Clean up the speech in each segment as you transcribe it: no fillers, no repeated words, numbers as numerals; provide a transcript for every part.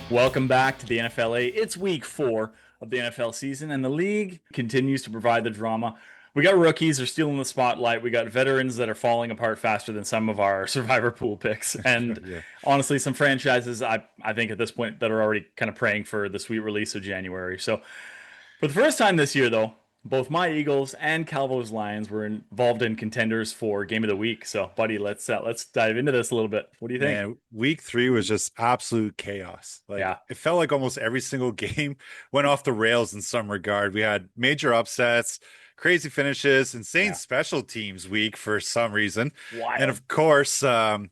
Welcome back to the NFLA. It's week 4 of the NFL season, and the league continues to provide the drama. We got rookies who are stealing the spotlight. We got veterans that are falling apart faster than some of our survivor pool picks. And Yeah. honestly, some franchises I think at this point that are already kind of praying for the sweet release of January. So for the first time this year, though, both my Eagles and Calvo's Lions were involved in contenders for Game of the Week. So, buddy, let's dive into this a little bit. What do you think? Man, week 3 was just absolute chaos. Like Yeah, it felt like almost every single game went off the rails in some regard. We had major upsets, crazy finishes, insane yeah, special teams week for some reason. And wild. of course, the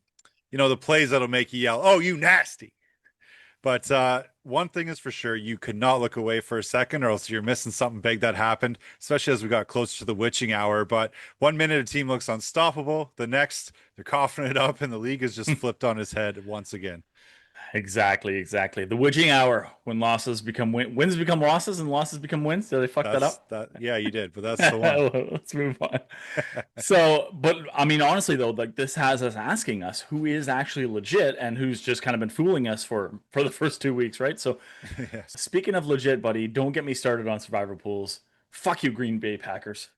plays that'll make you yell, "Oh, you nasty." But one thing is for sure, you could not look away for a second, or else you're missing something big that happened, especially as we got closer to the witching hour. But 1 minute a team looks unstoppable, the next they're coughing it up, and the league is just flipped on his head once again. Exactly, exactly. The witching hour when wins become losses and losses become wins. Did they fuck that That's up? that. Yeah, you did, but that's the one. Let's move on. So, but I mean, honestly though, like this has us asking us who is actually legit and who's just kind of been fooling us for the first 2 weeks, right? So, Yes. speaking of legit, buddy, don't get me started on survivor pools. Fuck you, Green Bay Packers.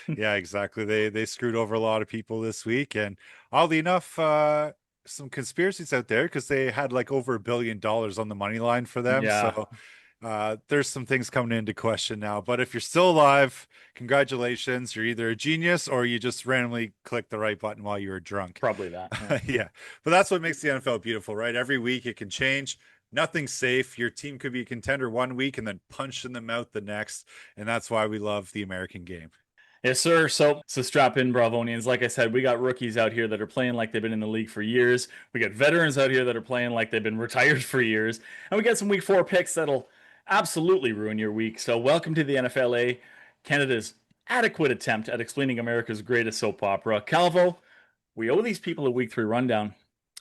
Yeah, exactly. They screwed over a lot of people this week, and oddly enough, some conspiracies out there because they had like over $1 billion on the money line for them. Yeah, So there's some things coming into question now. But if you're still alive, congratulations. You're either a genius or you just randomly clicked the right button while you were drunk. probably that. Yeah. Yeah. But that's what makes the NFL beautiful, right? Every week it can change. Nothing's safe. Your team could be a contender one week and then punched in the mouth the next. And that's why we love the American game. Yes, sir. So strap in, Bravonians. Like I said, we got rookies out here that are playing like they've been in the league for years. We got veterans out here that are playing like they've been retired for years. And we got some week 4 picks that'll absolutely ruin your week. So welcome to the NFLA, Canada's adequate attempt at explaining America's greatest soap opera. Calvo, we owe these people a week 3 rundown.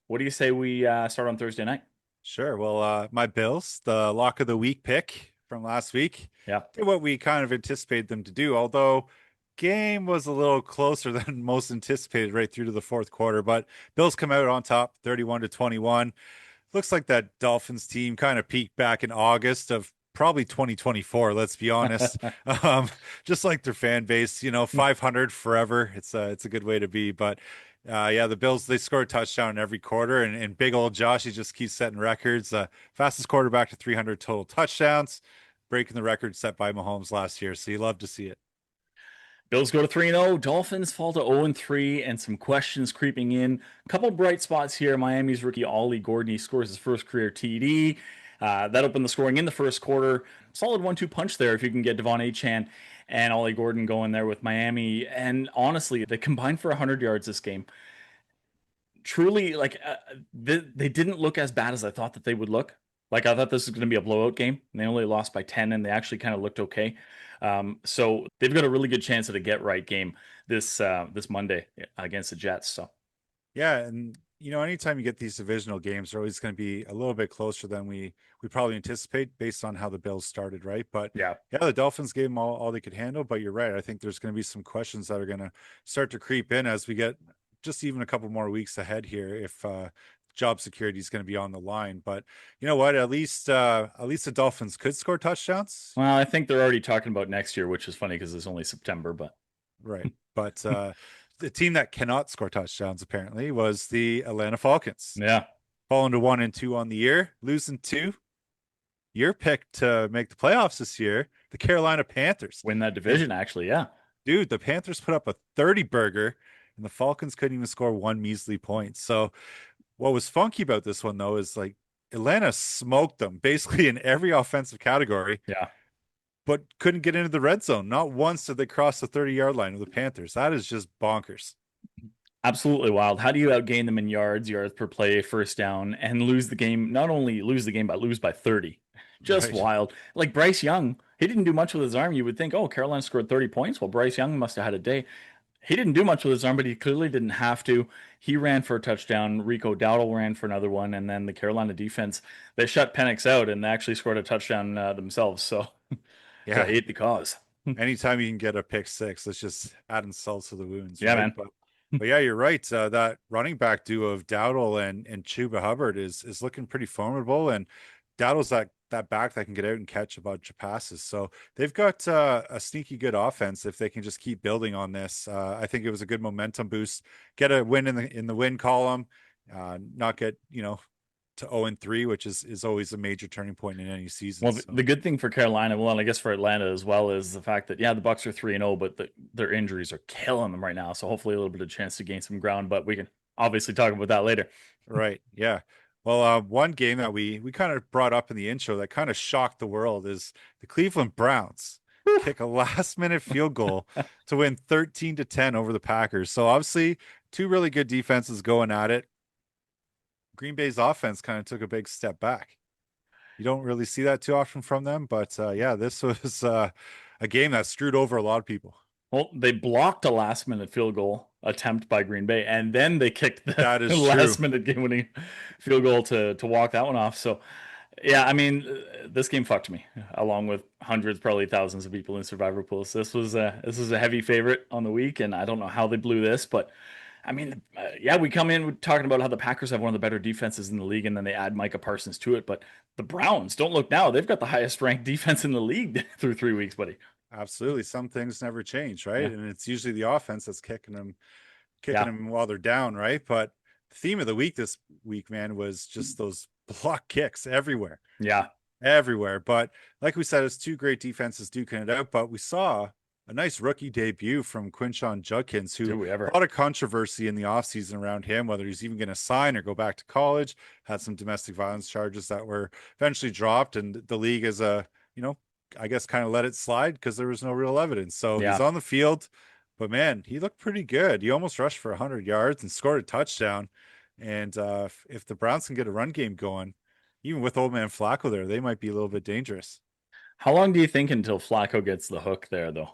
What do you say we start on Thursday night? Sure. Well, my Bills, the lock of the week pick from last week, Yeah. did what we kind of anticipated them to do, although game was a little closer than most anticipated right through to the fourth quarter. But Bills come out on top 31-21. Looks like that Dolphins team kind of peaked back in August of probably 2024, let's be honest. Just like their fan base, 500 forever. It's a good way to be. But yeah, the Bills, they score a touchdown in every quarter, and big old Josh, he just keeps setting records. Fastest quarterback to 300 total touchdowns, breaking the record set by Mahomes last year. So you love to see it. Bills go to 3-0. Dolphins fall to 0-3, and some questions creeping in. A couple bright spots here. Miami's rookie Ollie Gordon, he scores his first career TD. That opened the scoring in the first quarter. Solid 1-2 punch there if you can get Devon Achane and Ollie Gordon going there with Miami. And honestly, they combined for 100 yards this game. Truly, they didn't look as bad as I thought that they would look. Like I thought this was going to be a blowout game. And they only lost by 10, and they actually kind of looked okay. So they've got a really good chance at a get right game this Monday against the Jets. So Yeah, and anytime you get these divisional games, they're always going to be a little bit closer than we probably anticipate based on how the Bills started, right? But yeah, yeah, the Dolphins gave them all they could handle. But you're right. I think there's going to be some questions that are going to start to creep in as we get just even a couple more weeks ahead here if job security is going to be on the line. But you know what? At least the Dolphins could score touchdowns, well, I think they're already talking about next year, which is funny because it's only September. But right? But the team that cannot score touchdowns apparently was the Atlanta Falcons, yeah, falling to 1-2 on the year, losing two. Your pick to make the playoffs this year, the Carolina Panthers. win that And division actually. Yeah, dude, the Panthers put up a 30 burger and the Falcons couldn't even score one measly point. So what was funky about this one though is like Atlanta smoked them basically in every offensive category, yeah. but couldn't get into the red zone. Not once did they cross the 30-yard line of the Panthers. That is just bonkers. Absolutely wild. How do you outgain them in yards per play, first down, and lose the game? Not only lose the game, but lose by 30. Just Right. wild. Like Bryce Young, he didn't do much with his arm. You would think, oh, Carolina scored 30 points. Well, Bryce Young must have had a day. He didn't do much with his arm, but he clearly didn't have to. He ran for a touchdown. Rico Dowdle ran for another one. And then the Carolina defense, they shut Penix out and actually scored a touchdown themselves. So gotta Yeah. hate the cause. Anytime you can get a pick six, let's just add insult to the wounds, Yeah, right? man. But But yeah, you're right. That running back duo of Dowdle and Chuba Hubbard is looking pretty formidable, and Dowdle's that back that can get out and catch a bunch of passes. So they've got a sneaky good offense if they can just keep building on this. I think it was a good momentum boost. Get a win in the win column, not get to 0-3, which is always a major turning point in any season. Well, So the good thing for Carolina, well, and I guess for Atlanta as well, is the fact that yeah, the Bucks are 3-0, but their injuries are killing them right now. So hopefully a little bit of chance to gain some ground, but we can obviously talk about that later. right, yeah. Well, one game that we kind of brought up in the intro that kind of shocked the world is the Cleveland Browns kick a last minute field goal to win 13-10 over the Packers. So obviously, two really good defenses going at it. Green Bay's offense kind of took a big step back. You don't really see that too often from them, but yeah, this was a game that screwed over a lot of people. Well, they blocked a last minute field goal attempt by Green Bay, and then they kicked the That is last true. minute game winning field goal to walk that one off. So yeah, I mean, this game fucked me, along with hundreds, probably thousands of people in survivor pools. This was a heavy favorite on the week, and I don't know how they blew this, but I mean, yeah, we come in talking about how the Packers have one of the better defenses in the league, and then they add Micah Parsons to it. But the Browns, don't look now, they've got the highest ranked defense in the league through 3 weeks, buddy. Absolutely. Some things never change, right? Yeah, And it's usually the offense that's kicking yeah, them while they're down, right? But the theme of the week this week, man, was just those block kicks everywhere, yeah. everywhere. But like we said, it's two great defenses duking it out. But we saw a nice rookie debut from Quinshawn Judkins, who Do we a ever? lot of controversy in the offseason around him, whether he's even going to sign or go back to college, had some domestic violence charges that were eventually dropped. And the league is I guess kind of let it slide because there was no real evidence. So he's Yeah. on the field, but man, he looked pretty good. He almost rushed for 100 yards and scored a touchdown. And if the Browns can get a run game going, even with old man Flacco there, they might be a little bit dangerous. How long do you think until Flacco gets the hook there, though?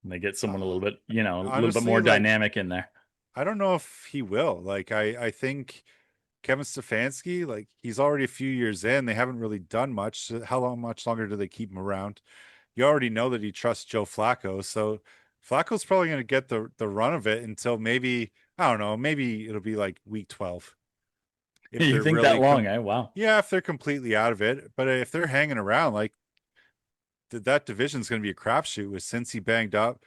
And they get someone a little bit, a little bit Honestly, more like dynamic in there. I don't know if he will. Like I think Kevin Stefanski, like he's already a few years in. They haven't really done much. So how long, much longer do they keep him around? You already know that he trusts Joe Flacco, so Flacco's probably going to get the run of it until maybe I don't know, maybe it'll be like week 12 if You they're think that really long, eh? Wow. yeah, if they're completely out of it. But if they're hanging around, like that division's going to be a crapshoot with Cincy banged up.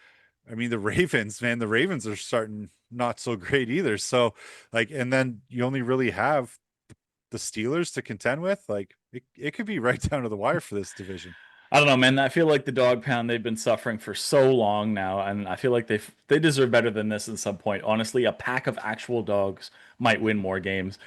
I mean, the Ravens, man, the Ravens are starting not so great either. So, like, and then you only really have the Steelers to contend with. Like, it could be right down to the wire for this division. I don't know, man. I feel like the dog pound they've been suffering for so long now, and I feel like they deserve better than this at some point. Honestly, a pack of actual dogs might win more games.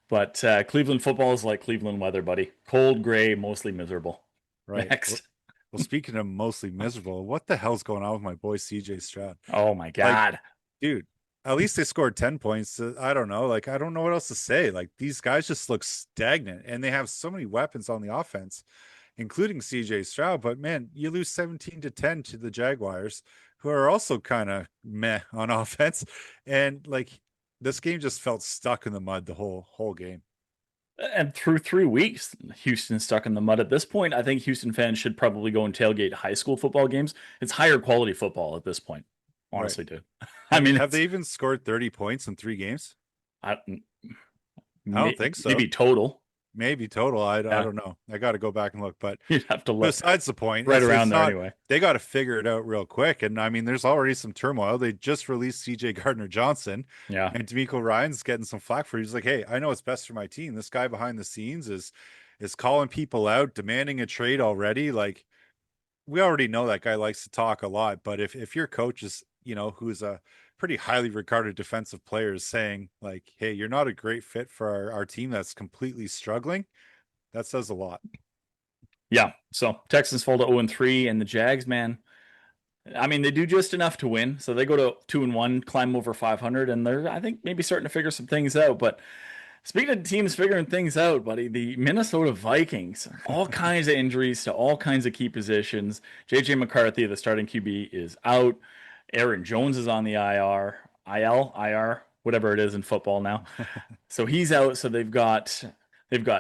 But Cleveland football is like Cleveland weather, buddy. Cold, gray, mostly miserable. Right. Next. Well, speaking of mostly miserable, what the hell's going on with my boy CJ Stroud? Oh my Like, God. dude, at least they scored 10 points. I don't know. Like, I don't know what else to say. Like, these guys just look stagnant and they have so many weapons on the offense, including CJ Stroud. But man, you lose 17-10 to the Jaguars, who are also kind of meh on offense. And like, this game just felt stuck in the mud the whole game. And through 3 weeks, Houston's stuck in the mud. At this point, I think Houston fans should probably go and tailgate high school football games. It's higher quality football at this point. Right. Honestly, dude. I Have mean, have it's they even scored 30 points in 3 games? I, I don't think so. maybe total. Maybe total. I Yeah, don't know. I got to go back and look. But you'd have to look besides the point, right it's around there not, anyway. they got to figure it out real quick. And I mean, there's already some turmoil. They just released CJ Gardner Johnson, Yeah. and D'Amico Ryan's getting some flack for it. He's like, hey, I know what's best for my team. This guy behind the scenes is calling people out, demanding a trade already. Like, we already know that guy likes to talk a lot, but if your coach is, who's a pretty highly regarded defensive player is saying like, hey, you're not a great fit for our team that's completely struggling, that says a lot. Yeah. So Texans fall to 0-3, and the Jags, man. I mean, they do just enough to win. So they go to 2-1, climb over 500, and they're, I think, maybe starting to figure some things out. But speaking of teams figuring things out, buddy, the Minnesota Vikings, all kinds of injuries to all kinds of key positions. JJ McCarthy, the starting QB, is out. Aaron Jones is on the IR, whatever it is in football now. So he's out. So they've got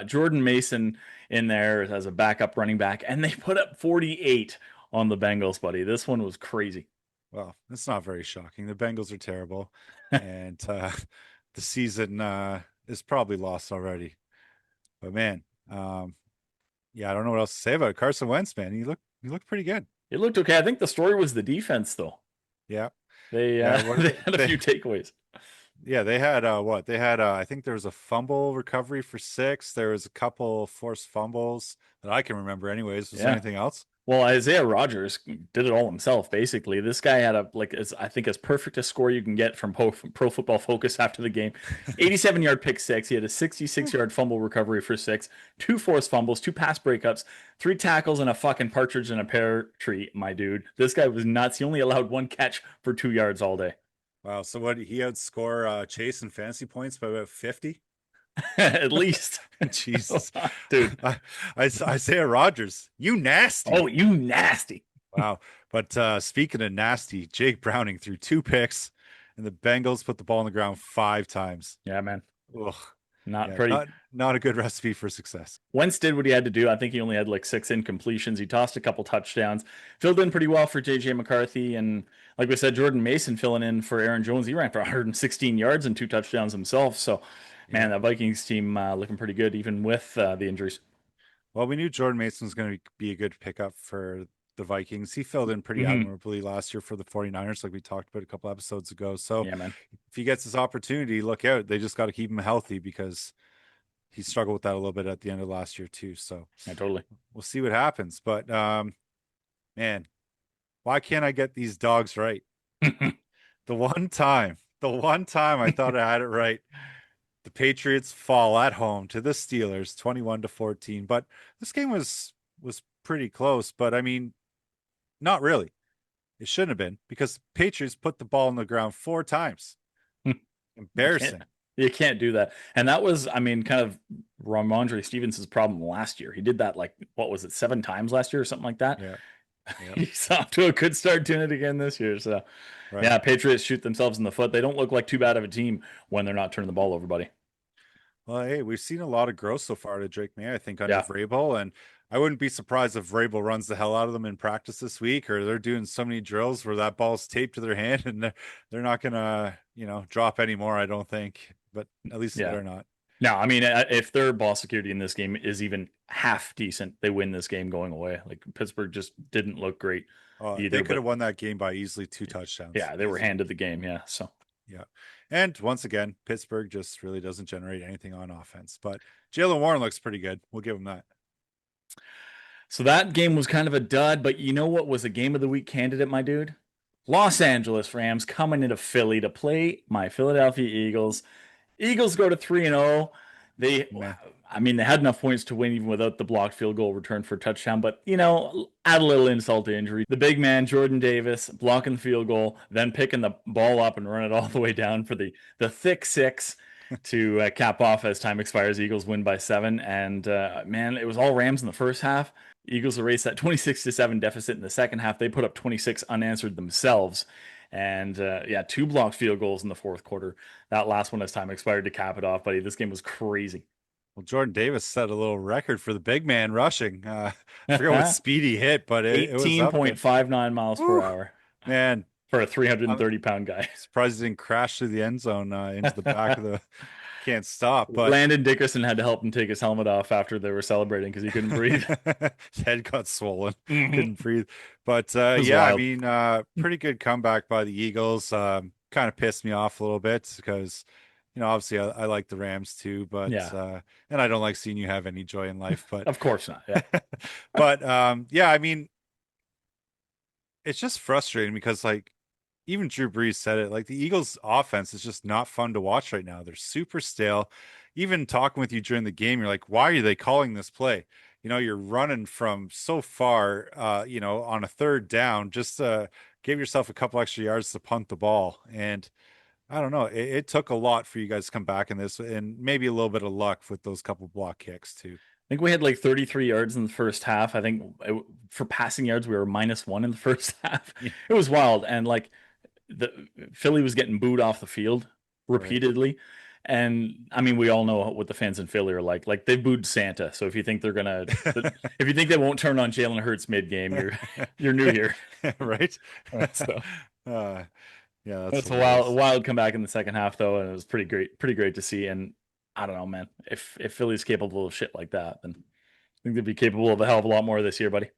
Jordan Mason in there as a backup running back, and they put up 48 on the Bengals, buddy. This one was crazy. Well, it's not very shocking. The Bengals are terrible, and the season is probably lost already. But man, um, yeah, I don't know what else to say about it. Carson Wentz, man, he looked pretty good. It looked okay. I think the story was the defense, though. Yeah, They yeah. What they had a they few takeaways. yeah, they had what? They had I think there was a fumble recovery for six. There was a couple forced fumbles that I can remember anyways. Was there Yeah. anything else? Well, Isaiah Rogers did it all himself, basically. This guy had I think as perfect a score you can get from Pro Football Focus after the game. 87-yard pick six. He had a 66-yard fumble recovery for six, two forced fumbles, two pass breakups, three tackles, and a fucking partridge in a pear tree, my dude. This guy was nuts. He only allowed one catch for 2 yards all day. Wow. So what he outscore Chase in fantasy points by about 50? At least. Jesus. Dude. Isaiah Rogers, you nasty. Oh, you nasty. Wow. But speaking of nasty, Jake Browning threw two picks and the Bengals put the ball on the ground five times. Yeah, man. Ugh. Not Yeah, pretty. not a good recipe for success. Wentz did what he had to do. I think he only had like 6 incompletions. He tossed a couple touchdowns, filled in pretty well for JJ McCarthy, and like we said, Jordan Mason filling in for Aaron Jones. He ran for 116 yards and two touchdowns himself. So, Yeah. man, that Vikings team looking pretty good even with the injuries. Well, we knew Jordan Mason was going to be a good pickup for the Vikings. He filled in pretty Mm-hmm. admirably last year for the 49ers, like we talked about a couple episodes ago. So Yeah, man. if he gets his opportunity, look out. They just got to keep him healthy because he struggled with that a little bit at the end of last year too. So Yeah, totally. we'll see what happens. But man, why can't I get these dogs right? The one time I thought I had it right, the Patriots fall at home to the Steelers 21-14. But this game was pretty close, but I mean, not really. It shouldn't have been because Patriots put the ball on the ground four times. You can't, Embarrassing. you can't do that. And that was, I mean, kind of Ramondre Stevenson's problem last year. He did that like, what was it, 7 times last year or something like that? Yeah. Yeah. He's off to a good start doing it again this year. So, Right. yeah, Patriots shoot themselves in the foot. They don't look like too bad of a team when they're not turning the ball over, buddy. Well, hey, we've seen a lot of growth so far to Drake May, I think, under Yeah. Vrabel. And I wouldn't be surprised if Vrabel runs the hell out of them in practice this week, or they're doing so many drills where that ball's taped to their hand and they're not gonna, drop anymore, I don't think. But at least Yeah. they're not. Now, I mean, if their ball security in this game is even half decent, they win this game going away. Like Pittsburgh just didn't look great either. They could But have won that game by easily 2 touchdowns. yeah, they were Easily. handed the game. Yeah. So Yeah. And once again, Pittsburgh just really doesn't generate anything on offense. But Jalen Warren looks pretty good. We'll give him that. So that game was kind of a dud, but you know what was a game of the week candidate, my dude? Los Angeles Rams coming into Philly to play my Philadelphia Eagles. Eagles go to 3-0. They Meh. I mean, they had enough points to win even without the blocked field goal return for a touchdown, but add a little insult to injury. The big man, Jordan Davis, blocking the field goal, then picking the ball up and run it all the way down for the thick six to cap off as time expires. Eagles win by 7. And man, it was all Rams in the first half. Eagles erased that 26-7 deficit in the second half. They put up 26 unanswered themselves. And yeah, 2 blocked field goals in the fourth quarter. That last one as time expired to cap it off, buddy. This game was crazy. Well, Jordan Davis set a little record for the big man rushing. I forget what speed he hit, but it was up there. 18.59 miles per hour. Man, For a 330-pound guy. surprised he didn't crash through the end zone into the back of the. Can't stop. But Landon Dickerson had to help him take his helmet off after they were celebrating because he couldn't breathe. his head got swollen, Mhm. couldn't breathe. But was yeah, wild. I mean, pretty good comeback by the Eagles. Kind of pissed me off a little bit because, obviously I like the Rams too, but Yeah. and I don't like seeing you have any joy in life. But Of course not. Yeah. but yeah, I mean, it's just frustrating because like even Drew Brees said it, like the Eagles offense is just not fun to watch right now. They're super stale. Even talking with you during the game, you're like, why are they calling this play? You're running from so far, on a third down, just give yourself a couple extra yards to punt the ball. And I don't know, it took a lot for you guys to come back in this and maybe a little bit of luck with those couple block kicks too. I think we had like 33 yards in the first half. I think for passing yards, we were -1 in the first half. Yeah. It was wild. And like the Philly was getting booed off the field repeatedly. And I mean, we all know what the fans in Philly are like. Like they booed Santa. So if you think they won't turn on Jalen Hurts mid game, you're new here. Right. So Uh, yeah, that's It's a wild, hilarious. wild comeback in the second half, though, and it was pretty great to see. And I don't know, man, if Philly's capable of shit like that, then I think they'd be capable of a hell of a lot more this year, buddy.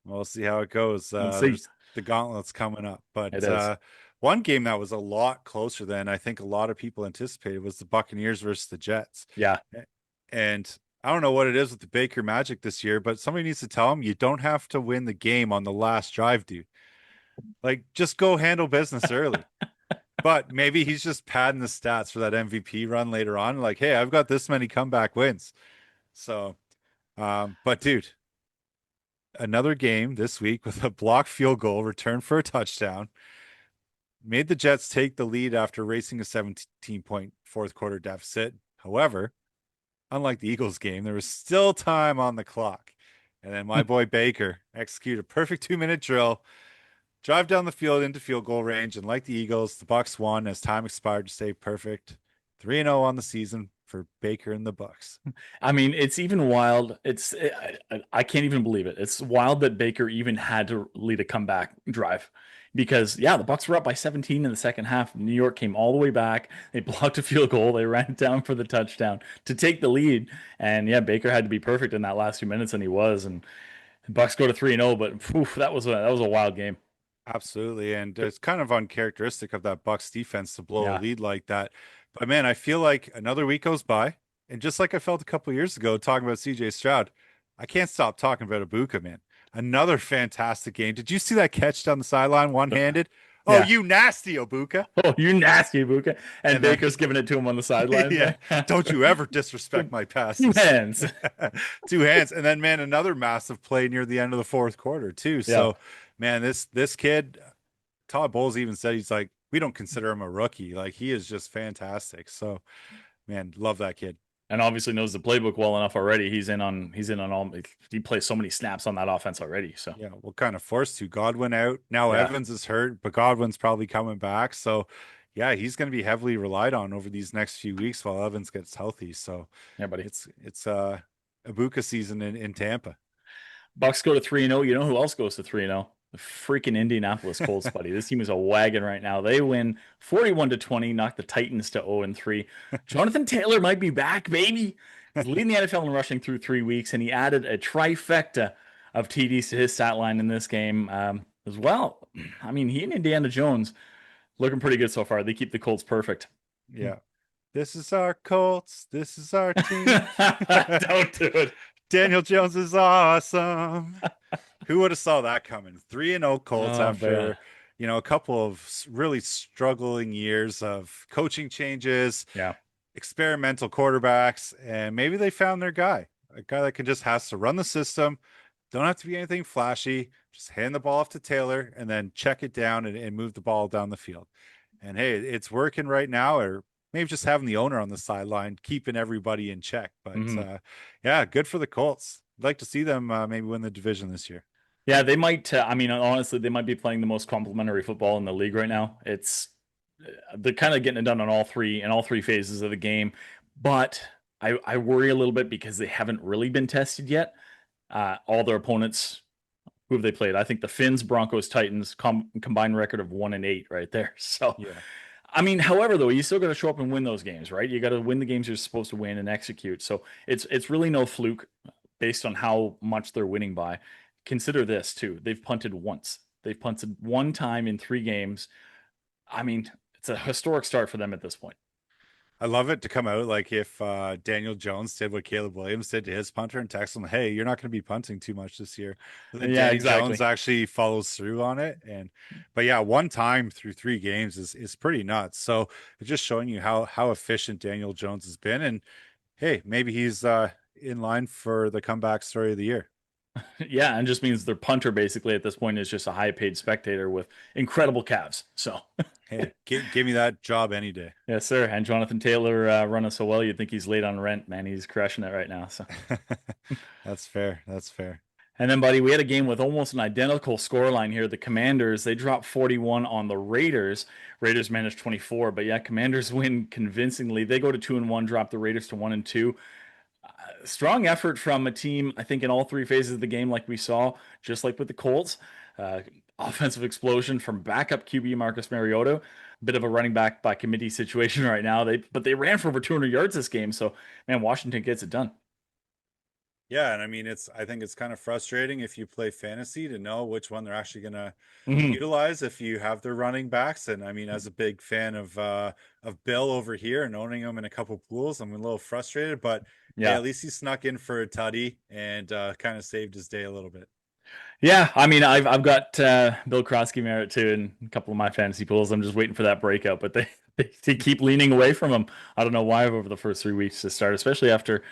We'll see how it goes. Let's see. There's the gauntlets coming up, It but is. one game that was a lot closer than I think a lot of people anticipated was the Buccaneers versus the Jets. Yeah. And I don't know what it is with the Baker Magic this year, but somebody needs to tell him you don't have to win the game on the last drive, dude. Like, just go handle business early. But maybe he's just padding the stats for that MVP run later on. Like, hey, I've got this many comeback wins. So, but dude, another game this week with a blocked field goal return for a touchdown made the Jets take the lead after racing a 17-point fourth quarter deficit. However, unlike the Eagles game, there was still time on the clock. And then my boy Baker executed a perfect 2-minute drill, drive down the field into field goal range, and like the Eagles, the Bucks won as time expired to stay perfect. 3-0 on the season for Baker and the Bucks. I mean, it's even wild. I can't even believe it. It's wild that Baker even had to lead a comeback drive because yeah, the Bucks were up by 17 in the second half. New York came all the way back. They blocked a field goal. They ran it down for the touchdown to take the lead. And yeah, Baker had to be perfect in that last few minutes, and he was. And the Bucks go to 3-0, but poof, that was a wild game. Absolutely. And it's kind of uncharacteristic of that Bucks defense to blow a Yeah. lead like that. But man, I feel like another week goes by. And just like I felt a couple years ago talking about CJ Stroud, I can't stop talking about Ibuka, man. Another fantastic game. Did you see that catch down the sideline one-handed? Oh, Yeah. you nasty Ibuka. Oh, you nasty Buka. And And then Baker's giving it to him on the sidelines yeah, there. don't you ever disrespect my Two passes. hands. Two hands. And then man, another massive play near the end of the fourth quarter, too. Yeah. So man, this kid, Todd Bowles even said he's like, we don't consider him a rookie. Like he is just fantastic. So man, love that kid. And obviously knows the playbook well enough already. He's in on all he plays so many snaps on that offense already. So Yeah, we're kind of forced to. Godwin out. Now yeah. Evans is hurt, but Godwin's probably coming back. So yeah, he's going to be heavily relied on over these next few weeks while Evans gets healthy. So Yeah, buddy. it's Ibuka season in Tampa. Bucks go to 3-0. You know who else goes to 3-0? The freaking Indianapolis Colts, buddy. This team is a wagon right now. They win 41-20, knock the Titans to 0-3. Jonathan Taylor might be back, baby. He's leading the NFL in rushing through 3 weeks, and he added a trifecta of TDs to his stat line in this game as well. I mean, he and Indiana Jones looking pretty good so far. They keep the Colts perfect. Yeah. This is our Colts. This is our team. Don't do it. Daniel Jones is awesome. Who would have saw that coming? 3-0 Colts Oh, man. after, a couple of really struggling years of coaching changes, Yeah. experimental quarterbacks, and maybe they found their guy, a guy that can just has to run the system. Don't have to be anything flashy. Just hand the ball off to Taylor and then check it down and move the ball down the field. And hey, it's working right now, or maybe just having the owner on the sideline, keeping everybody in check. But Mhm. yeah, good for the Colts. I'd like to see them maybe win the division this year. Yeah, they might. I mean, honestly, they might be playing the most complimentary football in the league right now. They're kind of getting it done on all three phases of the game, but I worry a little bit because they haven't really been tested yet. All their opponents, who have they played? I think the Finns, Broncos, Titans, combined record of 1-8 right there. So, Yeah. I mean, however, though, you still got to show up and win those games, right? You got to win the games you're supposed to win and execute. So it's really no fluke based on how much they're winning by. Consider this too. They've punted once. They've punted one time in 3 games. I mean, it's a historic start for them at this point. I love it to come out like if Daniel Jones did what Caleb Williams did to his punter and text him, hey, you're not going to be punting too much this year. But then Yeah, Danny Jones exactly. actually follows through on it. But yeah, one time through 3 games is pretty nuts. So it's just showing you how efficient Daniel Jones has been. And hey, maybe he's in line for the comeback story of the year. Yeah, and just means their punter basically at this point is just a high paid spectator with incredible calves. So, Hey, give me that job any day. yes, sir. And Jonathan Taylor running so well, you'd think he's late on rent, man. He's crushing it right now. So, That's fair. That's fair. and then, buddy, we had a game with almost an identical scoreline here. The Commanders, they dropped 41 on the Raiders. Raiders managed 24, but yeah, Commanders win convincingly. They go to 2-1, drop the Raiders to 1-2. Strong effort from a team, I think, in all three phases of the game, like we saw, just like with the Colts. Uh, Offensive explosion from backup QB Marcus Mariota. Bit of a running back by committee situation right now. But they ran for over 200 yards this game. So man, Washington gets it done. Yeah, and I mean I think it's kind of frustrating if you play fantasy to know which one they're actually going to Mhm. utilize if you have their running backs. And I mean, as a big fan of Bill over here and owning him in a couple pools, I'm a little frustrated, but hey, Yeah. at least he snuck in for a tutty and kind of saved his day a little bit. Yeah, I mean, I've got Bill Krosky Merritt too in a couple of my fantasy pools. I'm just waiting for that breakout, but they keep leaning away from him. I don't know why over the first 3 weeks to start, especially after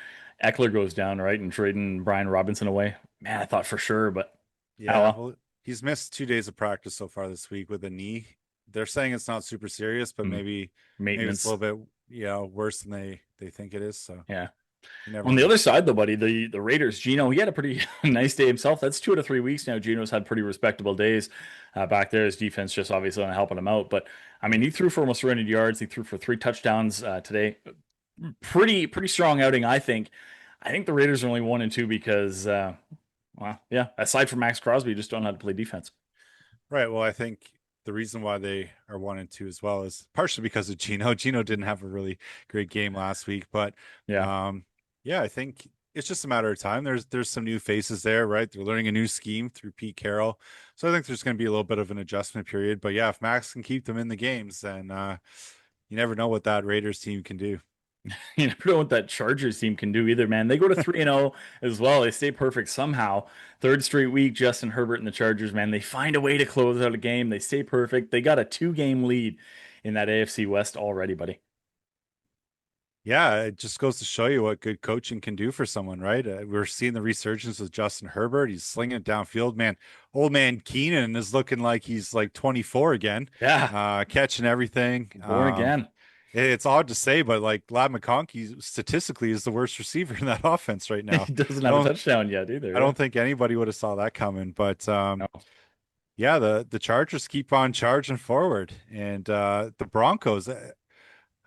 Eckler goes down, right, and trading Brian Robinson away. Man, I thought for sure, but oh Yeah, well. well, he's missed 2 days of practice so far this week with a knee. They're saying it's not super serious, but Hmm. maybe it's a Maintenance. little bit worse than they think it is. So Yeah. you never On the know. other side, though, buddy, the Raiders, Gino, he had a pretty nice day himself. That's 2 to 3 weeks now. Gino's had pretty respectable days back there. His defense just obviously not helping him out. But I mean, he threw for almost 300 yards. He threw for 3 touchdowns today. Pretty strong outing, I think. I think the Raiders are only 1-2 because, well, yeah, aside from Max Crosby, you just don't know how to play defense. Right. Well, I think the reason why they are 1-2 as well is partially because of Gino. Gino didn't have a really great game last week, but Yeah. um, yeah, I think it's just a matter of time. There's some new faces there, right? They're learning a new scheme through Pete Carroll, so I think there's going to be a little bit of an adjustment period. But yeah, if Max can keep them in the games, then you never know what that Raiders team can do. You never know what that Chargers team can do either, man. They go to 3-0 as well. They stay perfect somehow. Third straight week, Justin Herbert and the Chargers, man, they find a way to close out a game. They stay perfect. They got a 2-game lead in that AFC West already, buddy. Yeah, it just goes to show you what good coaching can do for someone, right? We're seeing the resurgence with Justin Herbert. He's slinging it downfield, man. Old man Keenan is looking like he's like 24 again, Yeah, catching everything. born again. It's odd to say, but like Lad McConkey statistically is the worst receiver in that offense right now. He doesn't I have a don't, touchdown yet either. I Yeah. don't think anybody would have saw that coming. But No. yeah, the Chargers keep on charging forward, and the Broncos.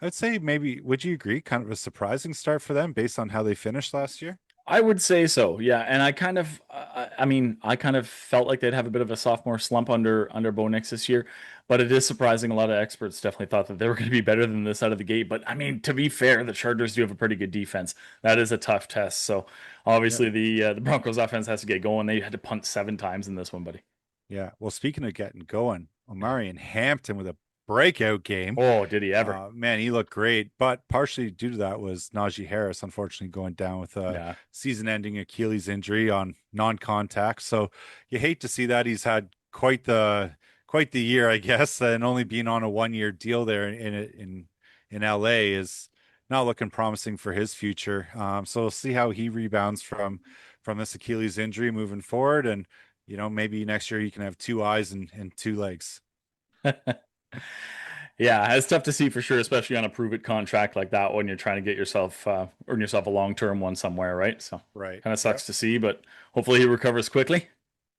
I'd say maybe, would you agree? Kind of a surprising start for them based on how they finished last year. I would say so, yeah. And I mean, I kind of felt like they'd have a bit of a sophomore slump under Bo Nix this year, but it is surprising. A lot of experts definitely thought that they were going to be better than this out of the gate. But I mean, to be fair, the Chargers do have a pretty good defense. That is a tough test. So Yeah. obviously the Broncos offense has to get going. They had to punt 7 times in this one, buddy. Yeah. Well, speaking of getting going, Omari and Hampton with a breakout game. Oh, did he ever? Man, he looked great, but partially due to that was Najee Harris, unfortunately, going down with a Yeah. season-ending Achilles injury on non-contact. So you hate to see that. He's had quite the year, I guess, and only being on a 1 year deal there in LA is not looking promising for his future. So we'll see how he rebounds from this Achilles injury moving forward, and maybe next year he can have two eyes and two legs. Yeah, it's tough to see for sure, especially on a prove it contract like that when you're trying to get yourself earn yourself a long term one somewhere, right? So Right. kind of Yep. sucks to see, but hopefully he recovers quickly.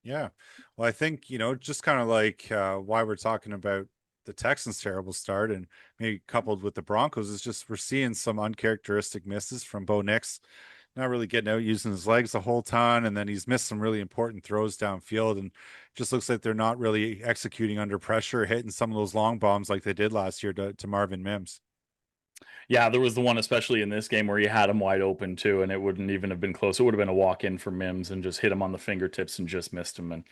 Yeah. Well, I think, just kind of like why we're talking about the Texans' terrible start and maybe coupled with the Broncos is just we're seeing some uncharacteristic misses from Bo Nix, not really getting out using his legs the whole time. And then he's missed some really important throws downfield and just looks like they're not really executing under pressure, hitting some of those long bombs like they did last year to Marvin Mims. Yeah, there was the one especially in this game where you had him wide open too, and it wouldn't even have been close. It would have been a walk in for Mims and just hit him on the fingertips and just missed him. And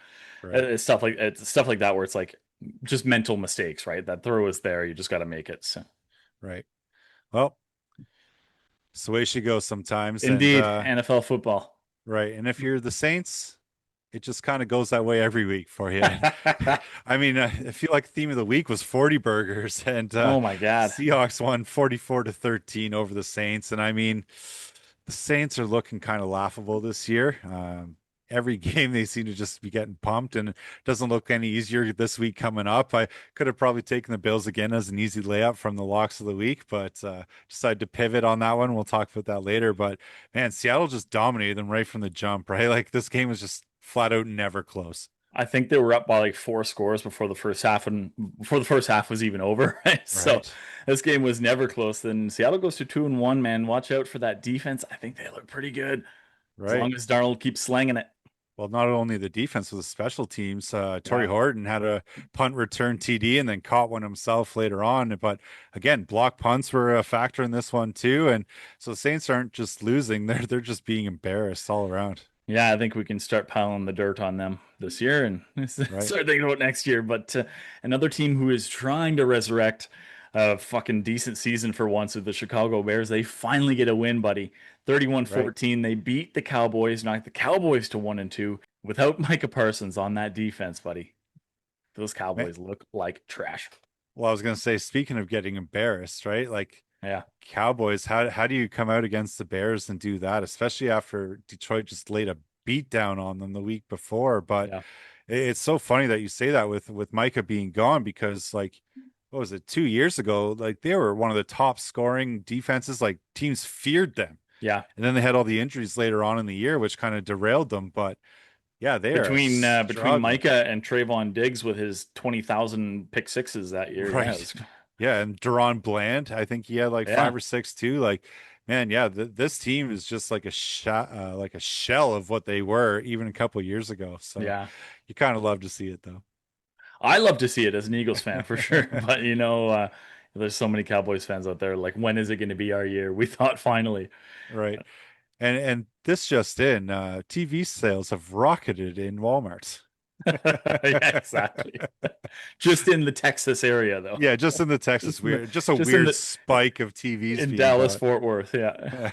Right. it's stuff like that where it's like just mental mistakes, right? That throw is there, you just got to make it. So. Right. Well, it's the way she goes sometimes. And Indeed, NFL football. right. And if you're the Saints, it just kind of goes that way every week for you. And I mean, I feel like the theme of the week was 40 burgers, and Oh my God. Seahawks won 44-13 over the Saints. And I mean, the Saints are looking kind of laughable this year. Every game they seem to just be getting pumped, and it doesn't look any easier this week coming up. I could have probably taken the Bills again as an easy layup from the locks of the week, but decided to pivot on that one. We'll talk about that later. But man, Seattle just dominated them right from the jump, right? Like this game was just flat out never close. I think they were up by like 4 scores before the first half, and before the first half was even over. So Right. this game was never close. Then Seattle goes to 2-1. Man, watch out for that defense. I think they look pretty good as Right. long as Darnold keeps slanging it. Well, not only the defense, but the special teams. Torrey Yeah, Horton had a punt return TD and then caught one himself later on. But again, block punts were a factor in this one too. And so the Saints aren't just losing; they're just being embarrassed all around. yeah. I think we can start piling the dirt on them this year and Right. start thinking about next year. But another team who is trying to resurrect a fucking decent season for once with the Chicago Bears. They finally get a win, buddy. Right. 31-14. They beat the Cowboys, knocked the Cowboys to 1-2 without Micah Parsons on that defense, buddy. Those Ma- Cowboys look like trash. Well, I was gonna say, speaking of getting embarrassed, right? Like Yeah, Cowboys, how do you come out against the Bears and do that, especially after Detroit just laid a beat down on them the week before? But yeah, it's so funny that you say that with Micah being gone because like what was it 2 years ago? Like they were one of the top scoring defenses. Like teams feared them, yeah. and then they had all the injuries later on in the year, which kind of derailed them. But yeah, they are Between struggling. Micah and Trayvon Diggs with his 20,000 pick sixes that year, yeah, it Right. was, Yeah, and Deron Bland, I think he had like yeah, 5 or 6 too. Like, man, yeah, this team is just like like a shell of what they were even a couple years ago. So yeah. you kind of love to see it though. I love to see it as an Eagles fan for sure, but there's so many Cowboys fans out there. Like, when is it going to be our year? We thought finally. Right. And this just in, TV sales have rocketed in Walmart. Yeah, exactly. Just in the Texas area, though. Yeah, just in the Texas Just in the, weird, just a just in weird the spike of TVs in being Dallas bought. Fort Worth. Yeah.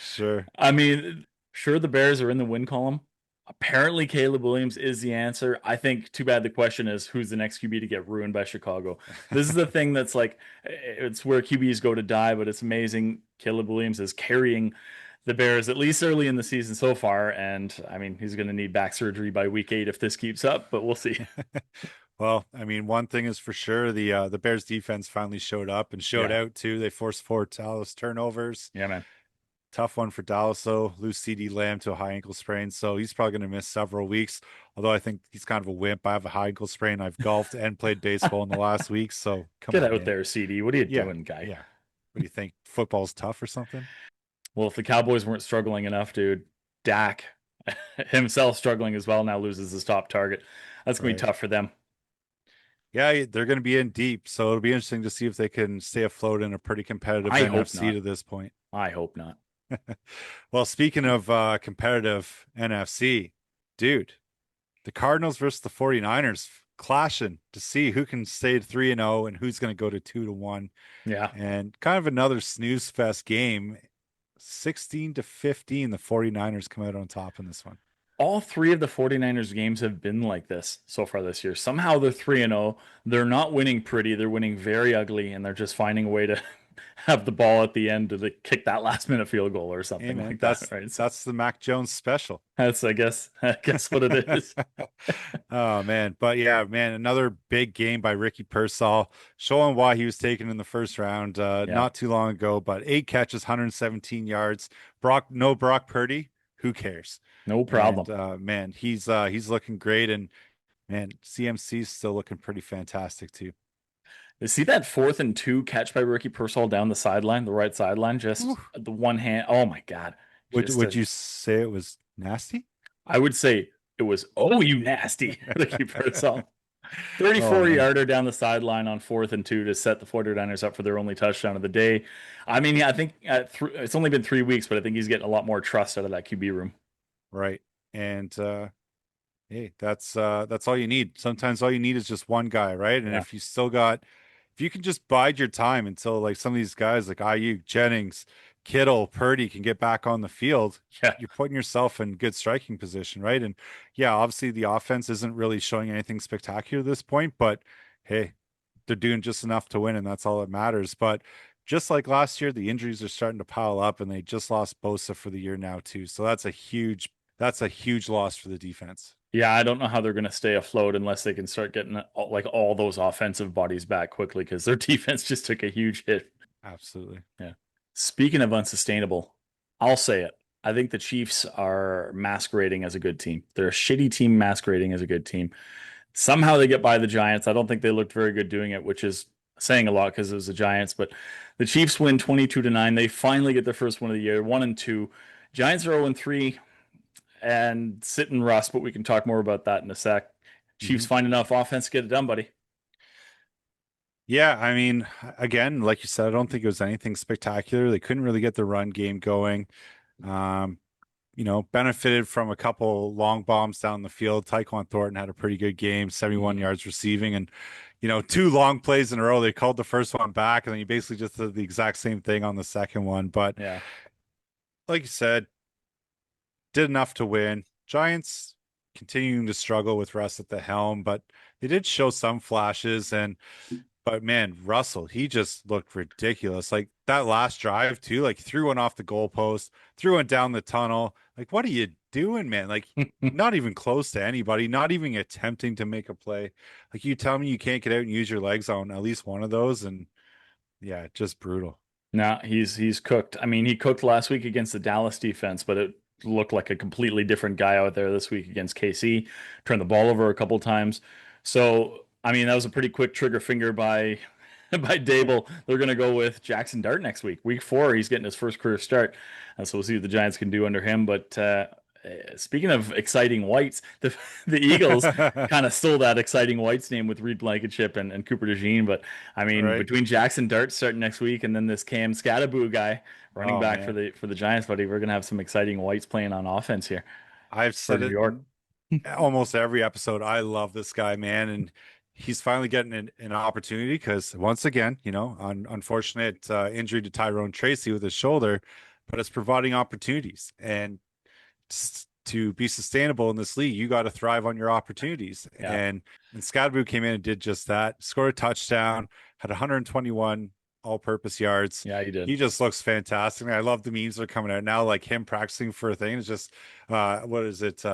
Sure. I mean, sure, the Bears are in the win column. Apparently, Caleb Williams is the answer. I think too bad the question is who's the next QB to get ruined by Chicago. This is the thing that's like it's where QBs go to die, but it's amazing. Caleb Williams is carrying the Bears at least early in the season so far, and I mean he's going to need back surgery by week 8 if this keeps up, but we'll see. Well, I mean, one thing is for sure, the Bears defense finally showed up and showed Yeah, out too. They forced 4 Dallas turnovers. yeah, man. Tough one for Dallas though. Lose CD Lamb to a high ankle sprain, so he's probably going to miss several weeks. Although I think he's kind of a wimp. I have a high ankle sprain. I've golfed and played baseball in the last week, so come Get on, out man. there, CD. What are you Yeah, doing, guy? yeah. What do you think? Football's tough or something? Well, if the Cowboys weren't struggling enough, dude, Dak himself struggling as well now loses his top target. That's gonna be Right. tough for them. Yeah, they're going to be in deep, so it'll be interesting to see if they can stay afloat in a pretty competitive I hope NFC not. to this point. I hope not. Well, speaking of competitive NFC, dude, the Cardinals versus the 49ers clashing to see who can stay at 3-0 and who's going to go to 2-1. Yeah. And kind of another snooze fest game. 16-15, the 49ers come out on top in this one. All three of the 49ers games have been like this so far this year. Somehow they're 3-0. They're not winning pretty. They're winning very ugly, and they're just finding a way to have the ball at the end to kick that last minute field goal or Hey something man, like that, right? So that's the Mac Jones special. that's I guess what it is. Oh man, but yeah, man, another big game by Ricky Pearsall, showing why he was taken in the first round Yeah. not too long ago. But 8 catches, 117 yards. Brock Purdy, who cares? No And problem. man, he's looking great, and man, CMC's still looking pretty fantastic too. You see that 4th and 2 catch by Ricky Pearsall down the sideline, the right sideline, just Oof. the one hand. Oh my God. Just Would a you say it was nasty? I would say it was, oh, you nasty, Ricky Pearsall. Oh 34 man, yarder down the sideline on 4th and 2 to set the 49ers up for their only touchdown of the day. I mean, yeah, I think it's only been 3 weeks, but I think he's getting a lot more trust out of that QB room. right. And hey, that's all you need. Sometimes all you need is just one guy, right? And Yeah. if you can just bide your time until like some of these guys like Ayuk, Jennings, Kittle, Purdy can get back on the field, Yeah. you're putting yourself in good striking position, right? And yeah, obviously the offense isn't really showing anything spectacular at this point, but hey, they're doing just enough to win, and that's all that matters. But just like last year, the injuries are starting to pile up, and they just lost Bosa for the year now too. So that's a huge loss for the defense. Yeah, I don't know how they're going to stay afloat unless they can start getting like all those offensive bodies back quickly because their defense just took a huge hit. Absolutely. Yeah. Speaking of unsustainable, I'll say it. I think the Chiefs are masquerading as a good team. They're a shitty team masquerading as a good team. Somehow they get by the Giants. I don't think they looked very good doing it, which is saying a lot because it was the Giants. But the Chiefs win 22-9. They finally get their first win of the year, 1-2. Giants are 0-3 and sit in rust, but we can talk more about that in a sec. Chiefs Mhm. find enough offense to get it done, buddy. Yeah, I mean, again, like you said, I don't think it was anything spectacular. They couldn't really get the run game going. Um, benefited from a couple long bombs down the field. Tyquan Thornton had a pretty good game, 71 Mm, yards receiving, and two long plays in a row. They called the first one back, and then you basically just did the exact same thing on the second one. But yeah. like you said, did enough to win. Giants continuing to struggle with Russ at the helm, but they did show some flashes. But man, Russell, he just looked ridiculous. Like that last drive too, like threw one off the goalpost, threw one down the tunnel. Like, what are you doing, man? Like, not even close to anybody, not even attempting to make a play. Like, you tell me you can't get out and use your legs on at least one of those, and yeah, just brutal. No, he's cooked. I mean, he cooked last week against the Dallas defense, but it looked like a completely different guy out there this week against KC. Turned the ball over a couple times. So, I mean, that was a pretty quick trigger finger by by Dable. They're going to go with Jackson Dart next week. Week 4, he's getting his first career start. So we'll see what the Giants can do under him. But speaking of exciting whites, the Eagles kind of stole that exciting whites name with Reed Blankenship and Cooper DeJean. But I mean, Right? between Jackson Dart starting next week and then this Cam Scattaboo guy running Oh back for man. the Giants, buddy, we're gonna have some exciting whites playing on offense here I've for said New it York. almost every episode. I love this guy, man, and he's finally getting an opportunity because once again, unfortunate injury to Tyrone Tracy with his shoulder, but it's providing opportunities. And to be sustainable in this league, you got to thrive on your opportunities. Yeah, And Scadaboo came in and did just that. Scored a touchdown, had 121 all-purpose yards. yeah, he did. He just looks fantastic. I love the memes that are coming out now, like him practicing for a thing. It's just what is it?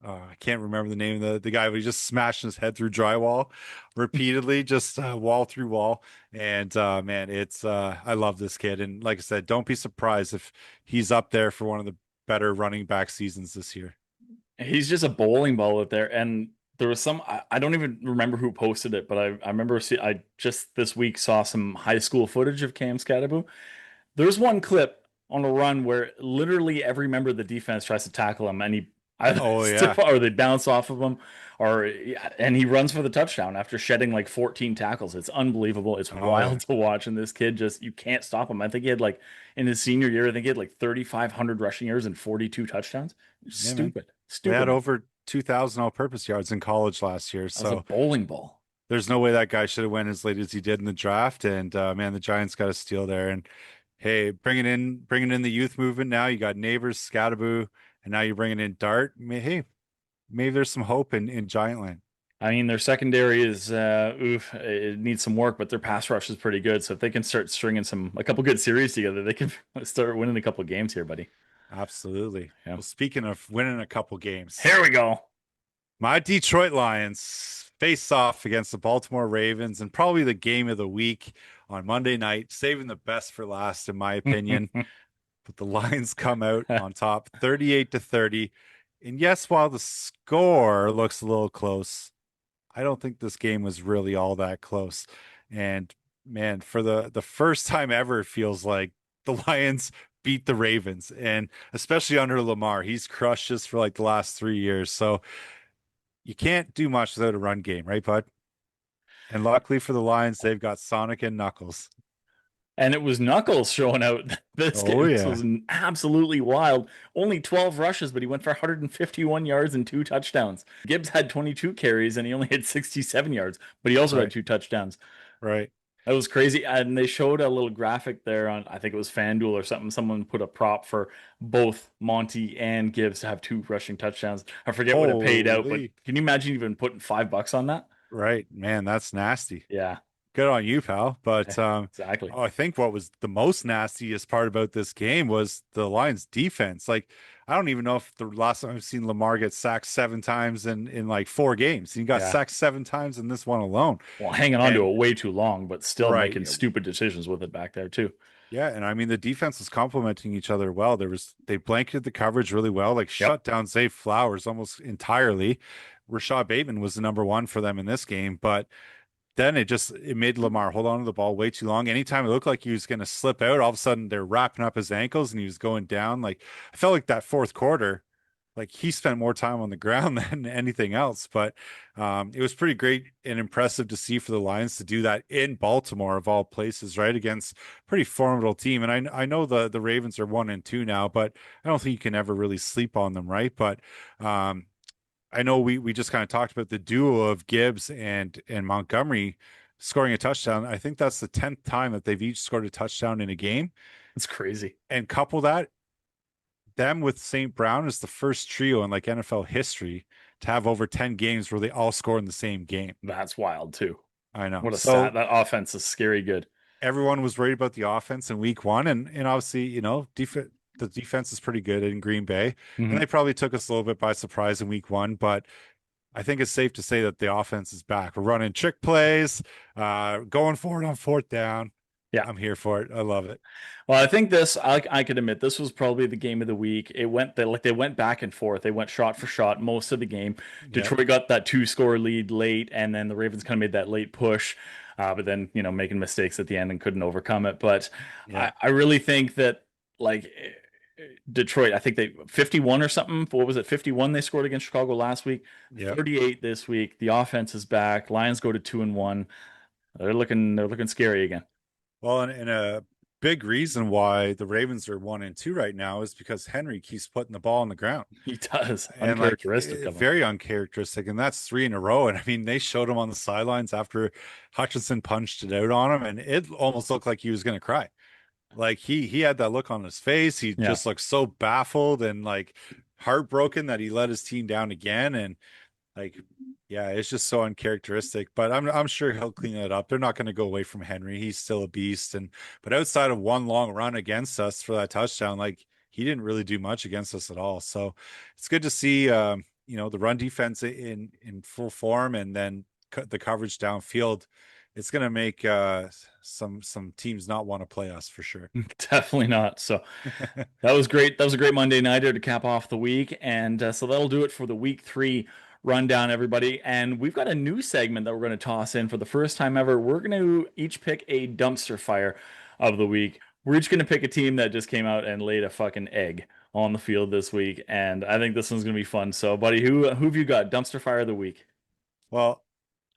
I can't remember the name of the guy, but he just smashed his head through drywall repeatedly, just wall through wall. And man, it's I love this kid. And like I said, don't be surprised if he's up there for one of the better running back seasons this year. He's just a bowling ball out there. And there was some, I don't even remember who posted it, but I remember I just this week saw some high school footage of Cam Scattaboo. There's one clip on a run where literally every member of the defense tries to tackle him, and he either Oh stiff yeah. or they bounce off of him, or and he runs for the touchdown after shedding like 14 tackles. It's unbelievable. It's Oh yeah. wild to watch, and this kid just you can't stop him. I think he had like in his senior year, I think he had like 3,500 rushing yards and 42 touchdowns. Yeah, man. Stupid, We stupid, had man. over 2,000 all-purpose yards in college last year. That was a So bowling ball. there's no way that guy should have went as late as he did in the draft. And man, the Giants got a steal there. And hey, bringing in the youth movement now. You got Neighbors, Scattaboo, and now you're bringing in Dart. Hey, maybe there's some hope in Giantland. I mean, their secondary is oof, it needs some work, but their pass rush is pretty good. So if they can start stringing a couple good series together, they can start winning a couple games here, buddy. Absolutely. Yeah. Well, speaking of winning a couple games, Here we go. my Detroit Lions face off against the Baltimore Ravens and probably the game of the week on Monday night, saving the best for last, in my opinion. But the Lions come out on top 38-30. And yes, while the score looks a little close, I don't think this game was really all that close. And man, for the first time ever, it feels like the Lions beat the Ravens, and especially under Lamar, he's crushed us for like the last 3 years. So you can't do much without a run game, right, bud? And luckily for the Lions, they've got Sonic and Knuckles. And it was Knuckles showing out this Oh game. This yeah, was absolutely wild. Only 12 rushes, but he went for 151 yards and 2 touchdowns. Gibbs had 22 carries and he only had 67 yards, but he also had right, 2 touchdowns. right. That was crazy. And they showed a little graphic there on, I think it was FanDuel or something. Someone put a prop for both Monty and Gibbs to have 2 rushing touchdowns. I forget what it paid out, but Holy, can you imagine even putting $5 on that? right, man, that's nasty. Yeah, Good on you, pal. But exactly. I think what was the most nastiest part about this game was the Lions defense. Like, I don't even know if the last time I've seen Lamar get sacked 7 times in like 4 games. He got Yeah. sacked 7 times in this one alone. Well, hanging on to And it way too long, but still right, making stupid decisions with it back there too. Yeah, and I mean the defense was complementing each other well. They blanketed the coverage really well, like Yep. shut down Zay Flowers almost entirely. Rashad Bateman was the number one for them in this game, but then it made Lamar hold on to the ball way too long. Anytime it looked like he was going to slip out, all of a sudden they're wrapping up his ankles and he was going down. Like I felt like that fourth quarter, like he spent more time on the ground than anything else. But it was pretty great and impressive to see for the Lions to do that in Baltimore of all places, right, against a pretty formidable team. And I know the Ravens are 1-2 now, but I don't think you can ever really sleep on them, right? But um, I know we just kind of talked about the duo of Gibbs and Montgomery scoring a touchdown. I think that's the 10th time that they've each scored a touchdown in a game. It's crazy. And couple that, them with St. Brown is the first trio in like NFL history to have over 10 games where they all score in the same game. That's wild too. I know. What a stat. So That offense is scary good. everyone was worried about the offense in week one. And obviously, the defense is pretty good in Green Bay. And Mhm. they probably took us a little bit by surprise in week one, but I think it's safe to say that the offense is back. We're running trick plays, going forward on fourth down. Yeah. I'm here for it. I love it. Well, I think I could admit this was probably the game of the week. They went back and forth. They went shot for shot most of the game. Yep. Detroit got that two-score lead late, and then the Ravens kind of made that late push, but then making mistakes at the end and couldn't overcome it. But Yeah. I really think that like Detroit, I think they 51 or something. What was it? 51 they scored against Chicago last week. Yep. 38 this week. The offense is back. Lions go to 2-1. They're looking scary again. Well, and a big reason why the Ravens are 1-2 right now is because Henry keeps putting the ball on the ground. He does. And like Uncharacteristic of him. very uncharacteristic, and that's three in a row. And I mean, they showed him on the sidelines after Hutchinson punched it out on him, and it almost looked like he was going to cry. Like he had that look on his face. He Yeah. just looked so baffled and like heartbroken that he let his team down again. And like, yeah, it's just so uncharacteristic. But I'm sure he'll clean it up. They're not going to go away from Henry. He's still a beast. And but outside of one long run against us for that touchdown, like he didn't really do much against us at all. So it's good to see the run defense in full form and then the coverage downfield. It's going to make some teams not want to play us for sure. Definitely not. So that was great. That was a great Monday nighter to cap off the week. And so that'll do it for the week 3 rundown, everybody. And we've got a new segment that we're going to toss in for the first time ever. We're going to each pick a dumpster fire of the week. We're each going to pick a team that just came out and laid a fucking egg on the field this week. And I think this one's going to be fun. So, buddy, who have you got? Dumpster fire of the week. Well,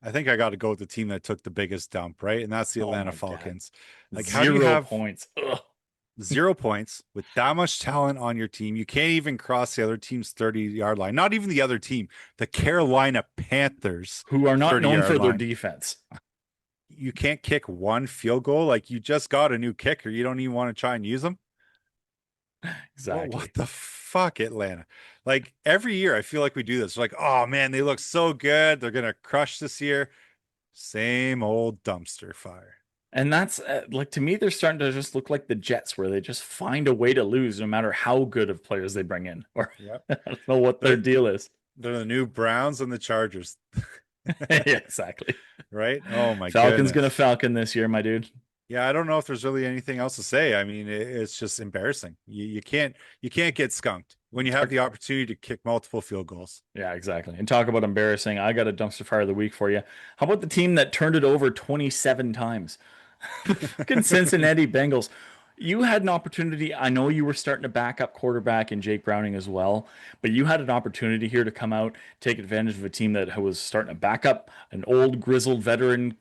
I think I got to go with the team that took the biggest dump, right? And that's the Oh Atlanta my God. Falcons. Like, how do you 0 have points. Ugh. 0 points with that much talent on your team? You can't even cross the other team's 30-yard line. Not even the other team, the Carolina Panthers Who are not known 30-yard for their line. defense. You can't kick one field goal. Like, you just got a new kicker. You don't even want to try and use them. Well, Exactly. what the fuck, Atlanta? Like every year, I feel like we do this. We're like, oh man, they look so good. They're gonna crush this year. Same old dumpster fire. And that's like to me, they're starting to just look like the Jets, where they just find a way to lose no matter how good of players they bring in. Or Yep. I don't know what their They're deal is. they're the new Browns and the Chargers, Yeah, exactly. right? Oh my Falcons gonna goodness. Falcon this year, my dude. Yeah, I don't know if there's really anything else to say. I mean, it's just embarrassing. You can't get skunked when you have the opportunity to kick multiple field goals. Yeah, exactly. And talk about embarrassing. I got a dumpster fire of the week for you. How about the team that turned it over 27 times? Fucking Cincinnati Bengals. You had an opportunity. I know you were starting to back up quarterback in Jake Browning as well, but you had an opportunity here to come out, take advantage of a team that was starting to back up an old grizzled veteran,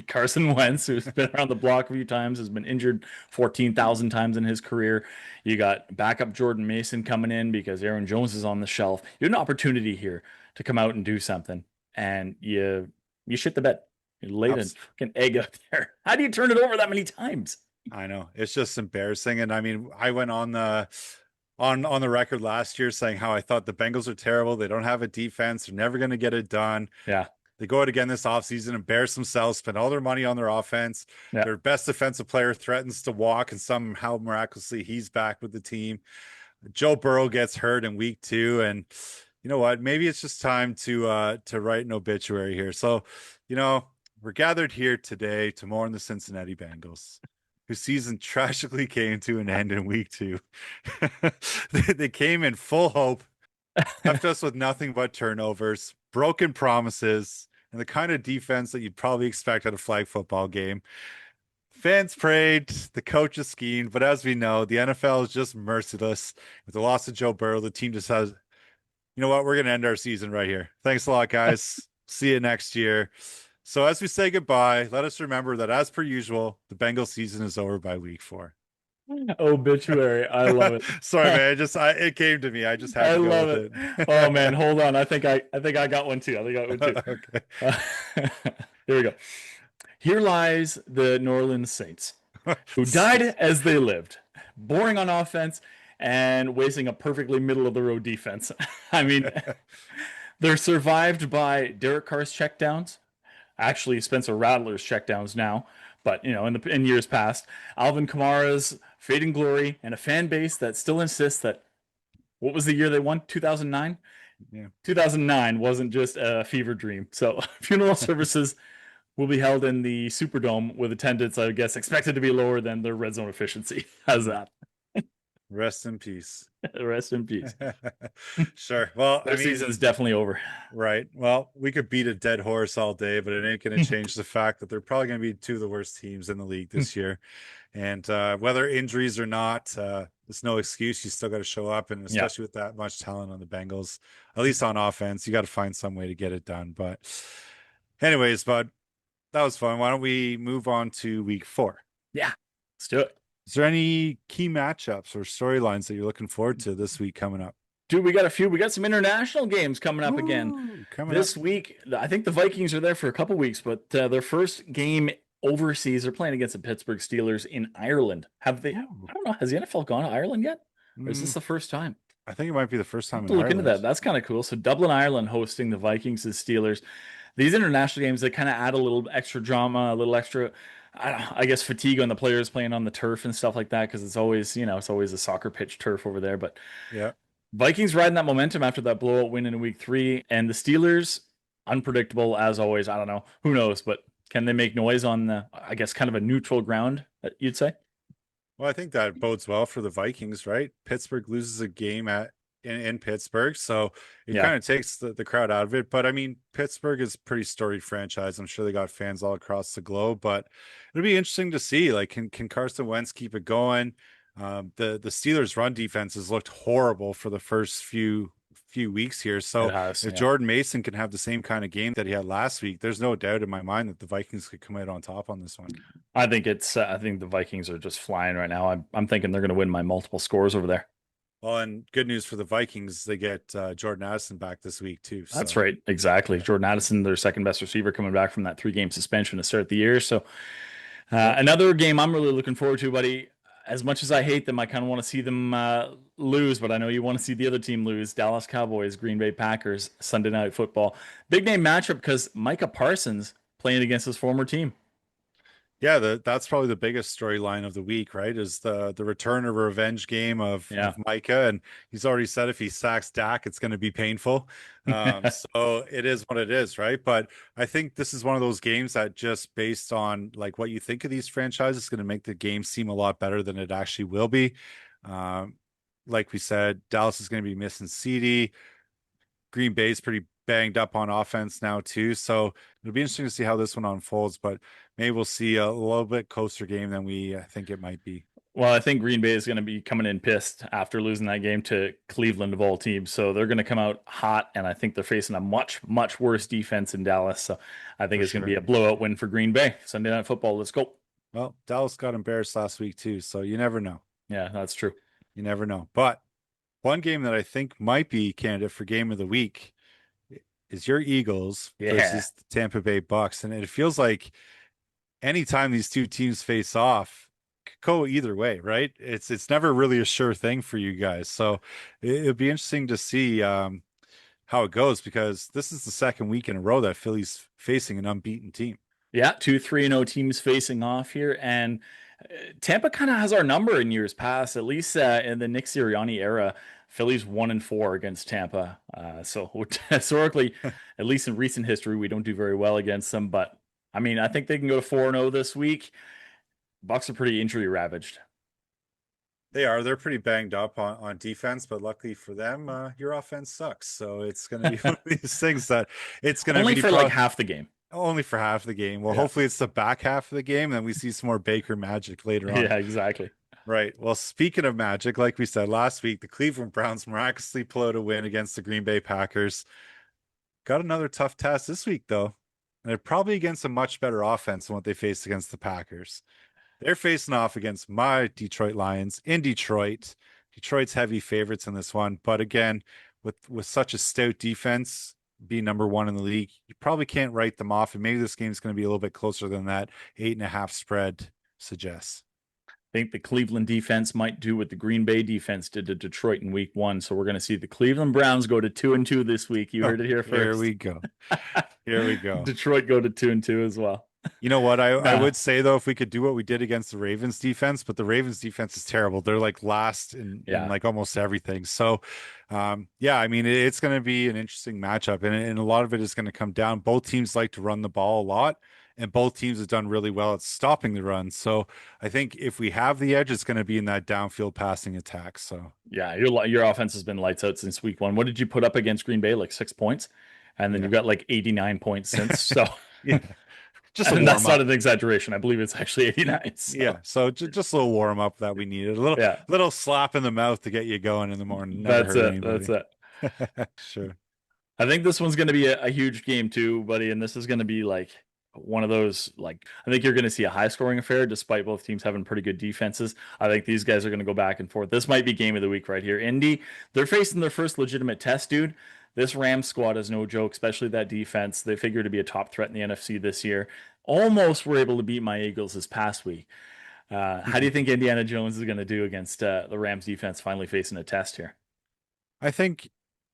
Carson Wentz, who's been around the block a few times, has been injured 14,000 times in his career. You got backup Jordan Mason coming in because Aaron Jones is on the shelf. You had an opportunity here to come out and do something, and you shit the bed. You laid a Abs- fucking egg out there. How do you turn it over that many times? I know it's just embarrassing. And I mean, I went on the record last year saying how I thought the Bengals are terrible. They don't have a defense. They're never going to get it done. Yeah, They go out again this offseason, embarrass themselves, spend all their money on their offense. yeah. Their best defensive player threatens to walk, and somehow miraculously he's back with the team. Joe Burrow gets hurt in week 2, and you know what? Maybe it's just time to write an obituary here. So, we're gathered here today to mourn the Cincinnati Bengals. whose season tragically came to an end in week 2. They came in full hope, left us with nothing but turnovers, broken promises, and the kind of defense that you'd probably expect at a flag football game. Fans prayed, the coaches schemed, but as we know, the NFL is just merciless. With the loss of Joe Burrow, the team just has, you know what, we're going to end our season right here. Thanks a lot, guys. See you next year. So as we say goodbye, let us remember that as per usual, the Bengals season is over by week 4. Obituary. I love it. Sorry, man. It came to me. I just had I to go love with it. Oh man, it. hold on. I think I got one too. I think I got one too. Okay. Here we go. Here lies the New Orleans Saints, who died as they lived, boring on offense and wasting a perfectly middle of the road defense. I mean, they're survived by Derek Carr's checkdowns, actually Spencer Rattler's checkdowns now, but in years past, Alvin Kamara's fading glory, and a fan base that still insists that what was the year they won? 2009. Yeah. 2009 wasn't just a fever dream. So funeral services will be held in the Superdome with attendance, I guess, expected to be lower than their red zone efficiency. How's that? Rest in peace. Rest in peace. Sure. Well, Their season's definitely over. right. Well, we could beat a dead horse all day, but it ain't going to change the fact that they're probably going to be two of the worst teams in the league this year. And whether injuries or not, it's no excuse. You still got to show up, and especially with that much talent on the Bengals, at least on offense, you got to find some way to get it done. But anyways, bud, that was fun. Why don't we move on to week 4? Yeah, let's do it. Is there any key matchups or storylines that you're looking forward to this week coming up? Dude, we got a few. We got some international games coming up again this week. I think the Vikings are there for a couple weeks, but their first game overseas, they're playing against the Pittsburgh Steelers in Ireland. Have they? I don't know. Has the NFL gone to Ireland yet? Or is this the first time? I think it might be the first time. Look into that. That's kind of cool. So Dublin, Ireland, hosting the Vikings and Steelers. These international games, they kind of add a little extra drama, a little extra, I guess, fatigue on the players playing on the turf and stuff like that, because it's always, it's always a soccer pitch turf over there. But yeah, Vikings riding that momentum after that blowout win in week 3, and the Steelers, unpredictable as always. I don't know. Who knows? But can they make noise on the, I guess, kind of a neutral ground, you'd say? Well, I think that bodes well for the Vikings, right? Pittsburgh loses a game in Pittsburgh, so it kind of takes the crowd out of it. But I mean, Pittsburgh is a pretty storied franchise. I'm sure they got fans all across the globe, but it'll be interesting to see. Like, can Carson Wentz keep it going? The Steelers' run defense has looked horrible for the first few weeks here. So if Jordan Mason can have the same kind of game that he had last week, there's no doubt in my mind that the Vikings could come out on top on this one. I think the Vikings are just flying right now. I'm thinking they're going to win by multiple scores over there. Well, and good news for the Vikings, they get Jordan Addison back this week too. So. That's right, exactly. Jordan Addison, their second best receiver, coming back from that 3-game suspension to start the year. So another game I'm really looking forward to, buddy. As much as I hate them, I kind of want to see them lose, but I know you want to see the other team lose. Dallas Cowboys, Green Bay Packers, Sunday Night Football. Big name matchup because Micah Parsons playing against his former team. Yeah, that's probably the biggest storyline of the week, right? Is the return of a revenge game of Micah, and he's already said if he sacks Dak, it's going to be painful. So it is what it is, right? But I think this is one of those games that just based on like what you think of these franchises is going to make the game seem a lot better than it actually will be. Like we said, Dallas is going to be missing CD. Green Bay's pretty banged up on offense now too, so it'll be interesting to see how this one unfolds, but maybe we'll see a little bit closer game than we think it might be. Well, I think Green Bay is going to be coming in pissed after losing that game to Cleveland of all teams, so they're going to come out hot, and I think they're facing a much worse defense in Dallas, so I think it's going to be a blowout win for Green Bay. Sunday Night Football, let's go. Well, Dallas got embarrassed last week too, so you never know. Yeah, that's true. You never know. But one game that I think might be candidate for game of the week is your Eagles versus the Tampa Bay Bucks. And it feels like anytime these two teams face off, could go either way, right? It's never really a sure thing for you guys. So it'll be interesting to see how it goes, because this is the second week in a row that Philly's facing an unbeaten team. Yeah, 2 3-0 teams facing off here. And Tampa kind of has our number in years past, at least in the Nick Sirianni era. Philly's 1-4 against Tampa. So historically, at least in recent history, we don't do very well against them. But I mean, I think they can go 4-0 this week. Bucks are pretty injury ravaged. They are. They're pretty banged up on defense, but luckily for them, your offense sucks. So it's going to be one of these things that it's going to Only be for like half the game. only for half the game. Well, Yeah. hopefully it's the back half of the game, and then we see some more Baker magic later on. Yeah, exactly. Right. Well, speaking of magic, like we said last week, the Cleveland Browns miraculously pull out a win against the Green Bay Packers. Got another tough task this week, though. And they're probably against a much better offense than what they faced against the Packers. They're facing off against my Detroit Lions in Detroit. Detroit's heavy favorites in this one, but again, with such a stout defense, being number one in the league, you probably can't write them off. And maybe this game's going to be a little bit closer than that 8.5 spread suggests. I think the Cleveland defense might do what the Green Bay defense did to Detroit in week one. So we're going to see the Cleveland Browns go to 2-2 this week. You Oh, heard it here here first. we go. Here we go. Detroit go to 2-2 as well. You know what? I Nah, would say though, if we could do what we did against the Ravens defense, but the Ravens defense is terrible. They're like last in yeah. like almost everything. So yeah, I mean it's going to be an interesting matchup, and a lot of it is going to come down. Both teams like to run the ball a lot, and both teams have done really well at stopping the run. So I think if we have the edge, it's going to be in that downfield passing attack. So Yeah, your offense has been lights out since week one. What did you put up against Green Bay? Like 6 points, and then yeah. you've got like 89 points since. So, Yeah. Just a and that's warm not up. an exaggeration. I believe it's actually 89. Yeah, So, so just a little warm up that we needed. A yeah, little slap in the mouth to get you going in the morning. Never that's hurt it. That's anybody. it. Sure. I think this one's going to be a huge game too, buddy. And this is going to be like one of those, like, I think you're going to see a high scoring affair despite both teams having pretty good defenses. I think these guys are going to go back and forth. This might be game of the week right here. Indy, they're facing their first legitimate test, dude. This Rams squad is no joke, especially that defense. They figure to be a top threat in the NFC this year. Almost were able to beat my Eagles this past week. How do you think Indiana Jones is going to do against the Rams defense finally facing a test here? I think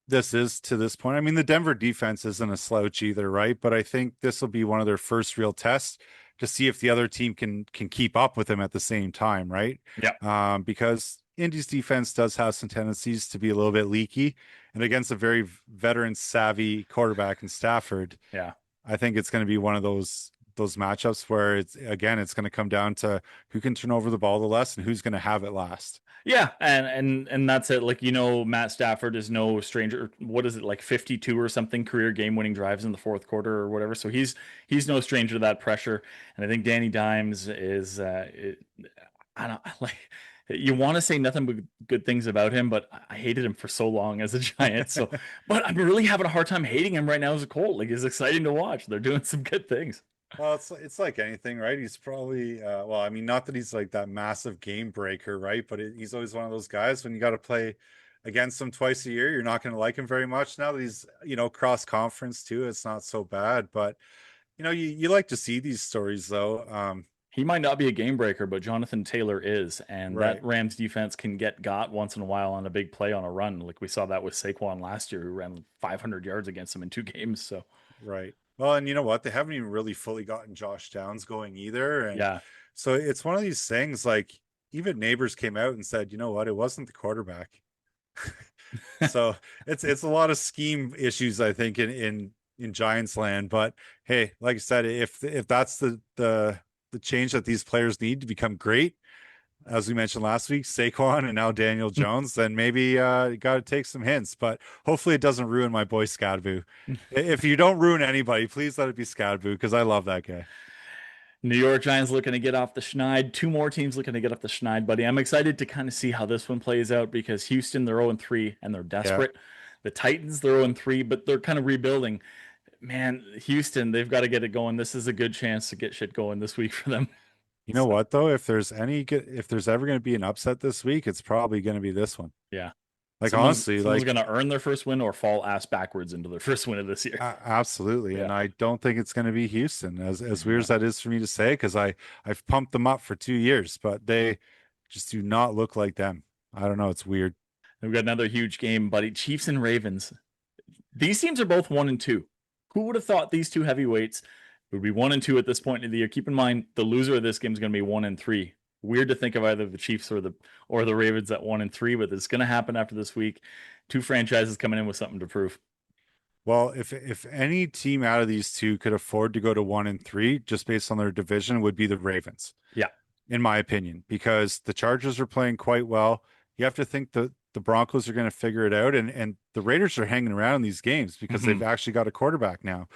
this is to this point. I mean, the Denver defense isn't a slouch either, right? But I think this will be one of their first real tests to see if the other team can keep up with them at the same time, right? Yeah. Because Indy's defense does have some tendencies to be a little bit leaky, and against a very veteran savvy quarterback in Stafford, Yeah. I think it's going to be one of those matchups where it's going to come down to who can turn over the ball the less and who's going to have it last. Yeah, and that's it. Like, Matt Stafford is no stranger. What is it, like 52 or something career game-winning drives in the fourth quarter or whatever. So he's no stranger to that pressure. And I think Danny Dimes is I don't like you want to say nothing but good things about him, but I hated him for so long as a Giant. So, but I'm really having a hard time hating him right now as a Colt. Like, it's exciting to watch. They're doing some good things. Well, it's like anything, right? He's probably well, I mean, not that he's like that massive game breaker, right? But he's always one of those guys when you got to play against him twice a year, you're not going to like him very much. Now that he's cross conference too, it's not so bad. But you like to see these stories though. He might not be a game breaker, but Jonathan Taylor is, and Right, that Rams defense can get got once in a while on a big play on a run. Like we saw that with Saquon last year, who ran 500 yards against him in 2 games. So right. Well, and you know what? They haven't even really fully gotten Josh Downs going either, and yeah, so it's one of these things. Like even neighbors came out and said, you know what? It wasn't the quarterback. So it's a lot of scheme issues, I think, in Giants land. But hey, like I said, if that's the change that these players need to become great, as we mentioned last week, Saquon and now Daniel Jones, then maybe you got to take some hints. But hopefully, it doesn't ruin my boy Scadboo. If you don't ruin anybody, please let it be Scadboo because I love that guy. New York Giants looking to get off the schneid. Two more teams looking to get off the schneid, buddy. I'm excited to kind of see how this one plays out because Houston, they're 0-3 and they're Yeah. desperate. The Titans, they're 0-3, but they're kind of rebuilding. Man, Houston, they've got to get it going. This is a good chance to get shit going this week for them. You know So, what though? If there's ever going to be an upset this week, it's probably going to be this one. yeah. Like honestly, Someone's like going to earn their first win or fall ass backwards into their first win of this year. absolutely, Yeah. and I don't think it's going to be Houston. As weird as that is for me to say, because I've pumped them up for 2 years, but they just do not look like them. I don't know. It's weird. We've got another huge game, buddy. Chiefs and Ravens. These teams are both 1-2. Who would have thought these two heavyweights would be 1-2 at this point in the year? Keep in mind, the loser of this game is going to be 1-3. Weird to think of either the Chiefs or the Ravens at 1-3, but it's going to happen after this week. Two franchises coming in with something to prove. Well, if any team out of these two could afford to go to 1-3, just based on their division, would be the Ravens. Yeah. in my opinion, because the Chargers are playing quite well. You have to think the Broncos are going to figure it out, and the Raiders are hanging around in these games because they've Hmm. actually got a quarterback now.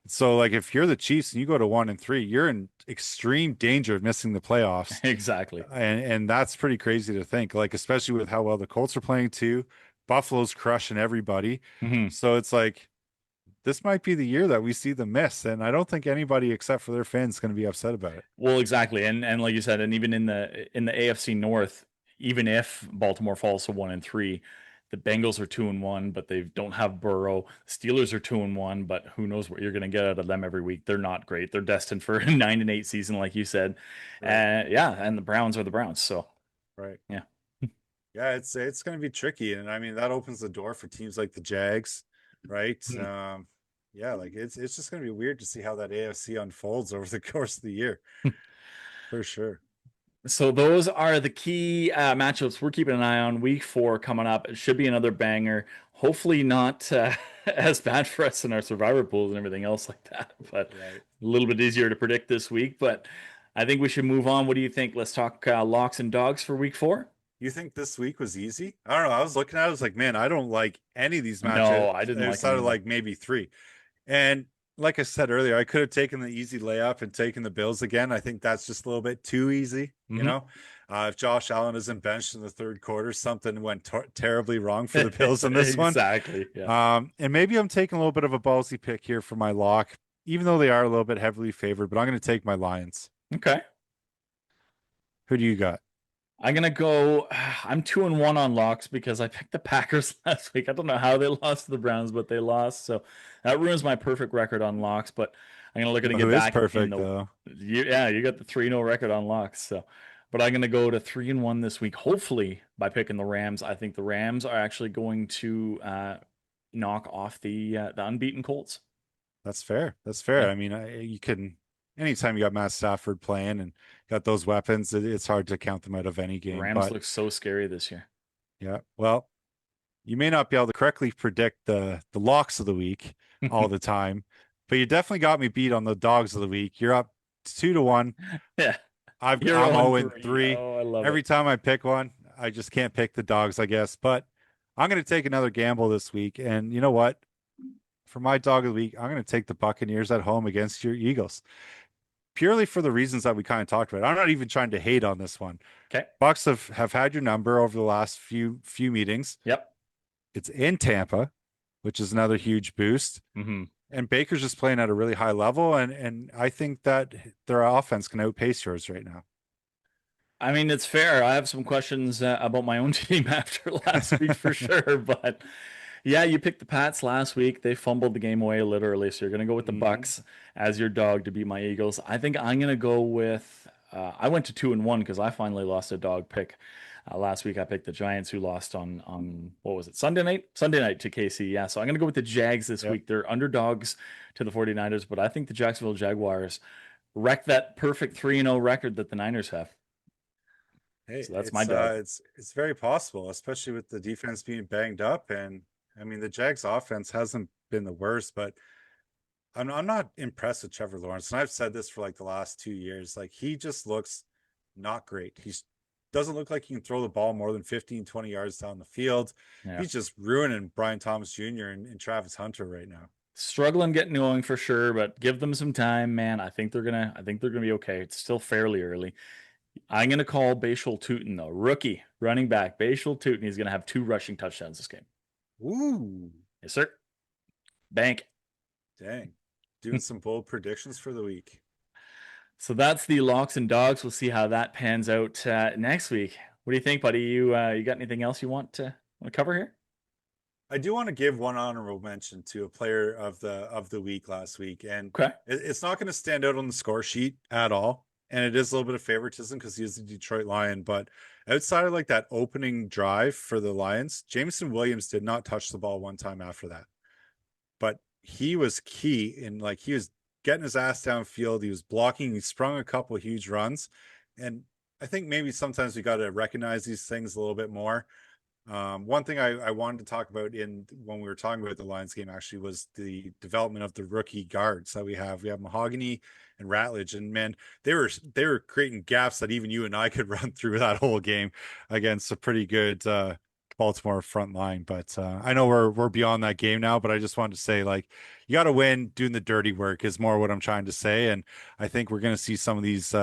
So like if you're the Chiefs and you go to 1-3, you're in extreme danger of missing the playoffs. Exactly. And that's pretty crazy to think, like especially with how well the Colts are playing too. Buffalo's crushing everybody. Hmm. So it's like this might be the year that we see them miss. And I don't think anybody except for their fans is going to be upset about it. Well, exactly, and like you said, and even in the AFC North, even if Baltimore falls to 1-3, the Bengals are 2-1, but they don't have Burrow. Steelers are 2-1, but who knows what you're going to get out of them every week? They're not great. They're destined for a 9-8 season, like you said. Right. Yeah, and the Browns are the Browns. So Right. yeah. Yeah, it's going to be tricky, and I mean that opens the door for teams like the Jags, right? Mhm. Yeah, like it's just going to be weird to see how that AFC unfolds over the course of the year, for sure. So those are the key matchups we're keeping an eye on. Week 4 coming up. It should be another banger. Hopefully not as bad for us in our survivor pools and everything else like that, but Right. a little bit easier to predict this week. But I think we should move on. What do you think? Let's talk locks and dogs for week 4. You think this week was easy? I don't know. I was looking at it, I was like, man, I don't like any of these No, matchups I didn't like them outside of either. like maybe three. And like I said earlier, I could have taken the easy layup and taken the Bills again. I think that's just a little bit too easy, you Hmm. know. If Josh Allen isn't benched in the third quarter, something went terribly wrong for the Bills in this one. Exactly. Yeah. And maybe I'm taking a little bit of a ballsy pick here for my lock, even though they are a little bit heavily favored. But I'm going to take my Lions. Okay. Who do you got? I'm gonna go. I'm 2-1 on locks because I picked the Packers last week. I don't know how they lost to the Browns, but they lost, so that ruins my perfect record on locks. But I'm gonna look You at know it who get is back in perfect the. though? Yeah, you got the 3-0 record on locks. So, but I'm gonna go to 3-1 this week. Hopefully by picking the Rams. I think the Rams are actually going to knock off the unbeaten Colts. That's fair. That's fair. Yeah, I mean, you can anytime you got Matt Stafford playing and got those weapons, it's hard to count them out of any the game. Rams But look so scary this year. yeah, well, you may not be able to correctly predict the locks of the week all the time, but you definitely got me beat on the dogs of the week. You're up 2-1. Yeah, you're I'm 0 on and 3. 3. Oh, I love it. Every time I pick one, I just can't pick the dogs, I guess. But I'm going to take another gamble this week. And you know what? For my dog of the week, I'm going to take the Buccaneers at home against your Eagles, purely for the reasons that we kind of talked about. I'm not even trying to hate on this one. Okay. Bucks have had your number over the last few meetings. Yep. It's in Tampa, which is another huge boost. Hmm. And Baker's just playing at a really high level, and I think that their offense can outpace yours right now. I mean, it's fair. I have some questions about my own team after last week for sure. But yeah, you picked the Pats last week. They fumbled the game away literally. So you're going to go with the Mm-hmm. Bucks as your dog to beat my Eagles. I think I'm going to go with. I went to 2-1 because I finally lost a dog pick. Last week I picked the Giants who lost on what was it, Sunday night? Sunday night to KC. Yeah, so I'm going to go with the Jags this Yep. week. They're underdogs to the 49ers, but I think the Jacksonville Jaguars wreck that perfect 3-0 record that the Niners have. Hey, So that's my dog. it's very possible, especially with the defense being banged up. And I mean, the Jags offense hasn't been the worst, but I'm not impressed with Trevor Lawrence. And I've said this for like the last 2 years. Like he just looks not great. He's doesn't look like he can throw the ball more than 15, 20 yards down the field. Yeah. He's just ruining Brian Thomas Jr. and Travis Hunter right now. Struggling getting going for sure, but give them some time, man. I think they're gonna be okay. It's still fairly early. I'm gonna call Bashal Tootin though. Rookie running back, Bashal Tootin. He's gonna have 2 rushing touchdowns this game. Ooh, Yes, sir. Bank. dang. Doing some bold predictions for the week. So that's the locks and dogs. We'll see how that pans out next week. What do you think, buddy? You got anything else you want to cover here? I do want to give one honorable mention to a player of the week last week, and Okay. it's not going to stand out on the score sheet at all. And it is a little bit of favoritism because he is a Detroit Lion. But outside of like that opening drive for the Lions, Jameson Williams did not touch the ball one time after that. But he was key in like he was getting his ass downfield. He was blocking. He sprung a couple of huge runs, and I think maybe sometimes we got to recognize these things a little bit more. One thing I wanted to talk about in when we were talking about the Lions game actually was the development of the rookie guards that we have. We have Mahogany and Ratledge, and man, they were creating gaps that even you and I could run through that whole game against a pretty good Baltimore front line. But I know we're beyond that game now, but I just wanted to say, like, you got to win doing the dirty work is more what I'm trying to say, and I think we're going to see some of these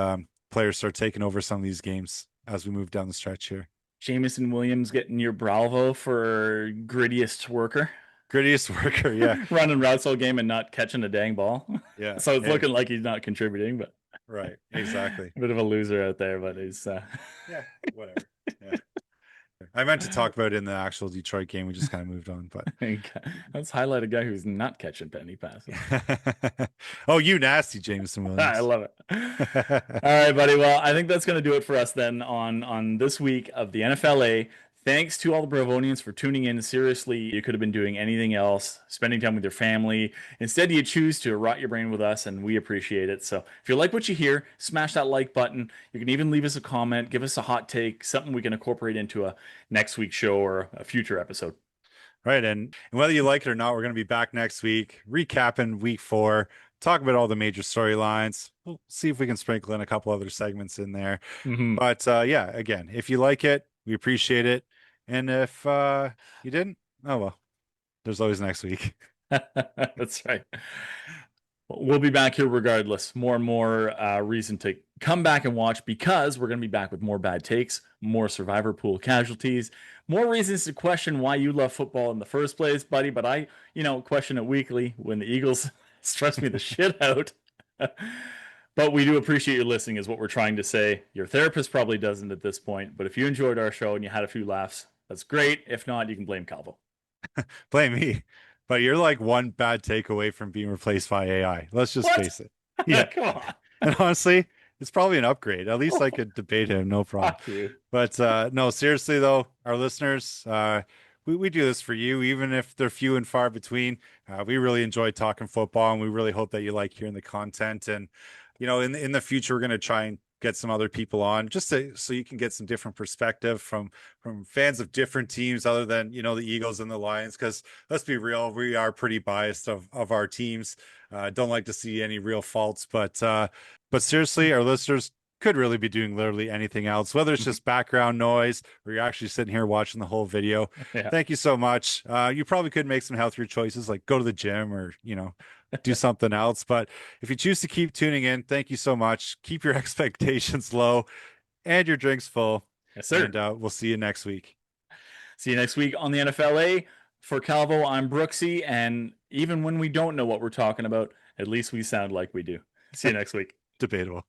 players start taking over some of these games as we move down the stretch here. Jameson Williams getting your Bravo for grittiest worker. Grittiest worker, yeah. Running routes all game and not catching a dang ball. Yeah. So it's looking like he's not contributing, but Right. Exactly. a bit of a loser out there, but he's Yeah. Whatever. Yeah. I meant to talk about it in the actual Detroit game. We just kind of moved on, but let's highlight a guy who's not catching penny passes. oh, you nasty Jameson Williams. I love it. All right, buddy. Well, I think that's going to do it for us then on this week of the NFLA. Thanks to all the Bravonians for tuning in. Seriously, you could have been doing anything else, spending time with your family. Instead, you choose to rot your brain with us, and we appreciate it. So if you like what you hear, smash that like button. You can even leave us a comment, give us a hot take, something we can incorporate into a next week's show or a future episode. Right. And whether you like it or not, we're going to be back next week, recapping week 4, talk about all the major storylines. We'll see if we can sprinkle in a couple other segments in there. Mm-hmm. But yeah, again, if you like it, we appreciate it. And if you didn't, oh well, there's always next week. That's right. We'll be back here regardless. More and more reason to come back and watch because we're going to be back with more bad takes, more survivor pool casualties, more reasons to question why you love football in the first place, buddy. But I, question it weekly when the Eagles stress me the shit out. But we do appreciate you listening is what we're trying to say. Your therapist probably doesn't at this point, but if you enjoyed our show and you had a few laughs, that's great. If not, you can blame Calvo. Blame me. But you're like one bad take away from being replaced by AI. Let's just face it. Yeah. Come on. And honestly, it's probably an upgrade. At least I could debate him, no problem. Fuck you. But no, seriously though, our listeners, we do this for you, even if they're few and far between. We really enjoy talking football, and we really hope that you like hearing the content. And in the future, we're going to try and get some other people on just so you can get some different perspective from fans of different teams other than the Eagles and the Lions, because let's be real, we are pretty biased of our teams. Don't like to see any real faults, but seriously, our listeners could really be doing literally anything else, whether it's just background noise or you're actually sitting here watching the whole video. Yeah. Thank you so much. You probably could make some healthier choices, like go to the gym or do something else. But if you choose to keep tuning in, thank you so much. Keep your expectations low and your drinks full. Yes, sir. And we'll see you next week. See you next week on the NFLA. For Calvo, I'm Brooksee. And even when we don't know what we're talking about, at least we sound like we do. See you next week. Debatable.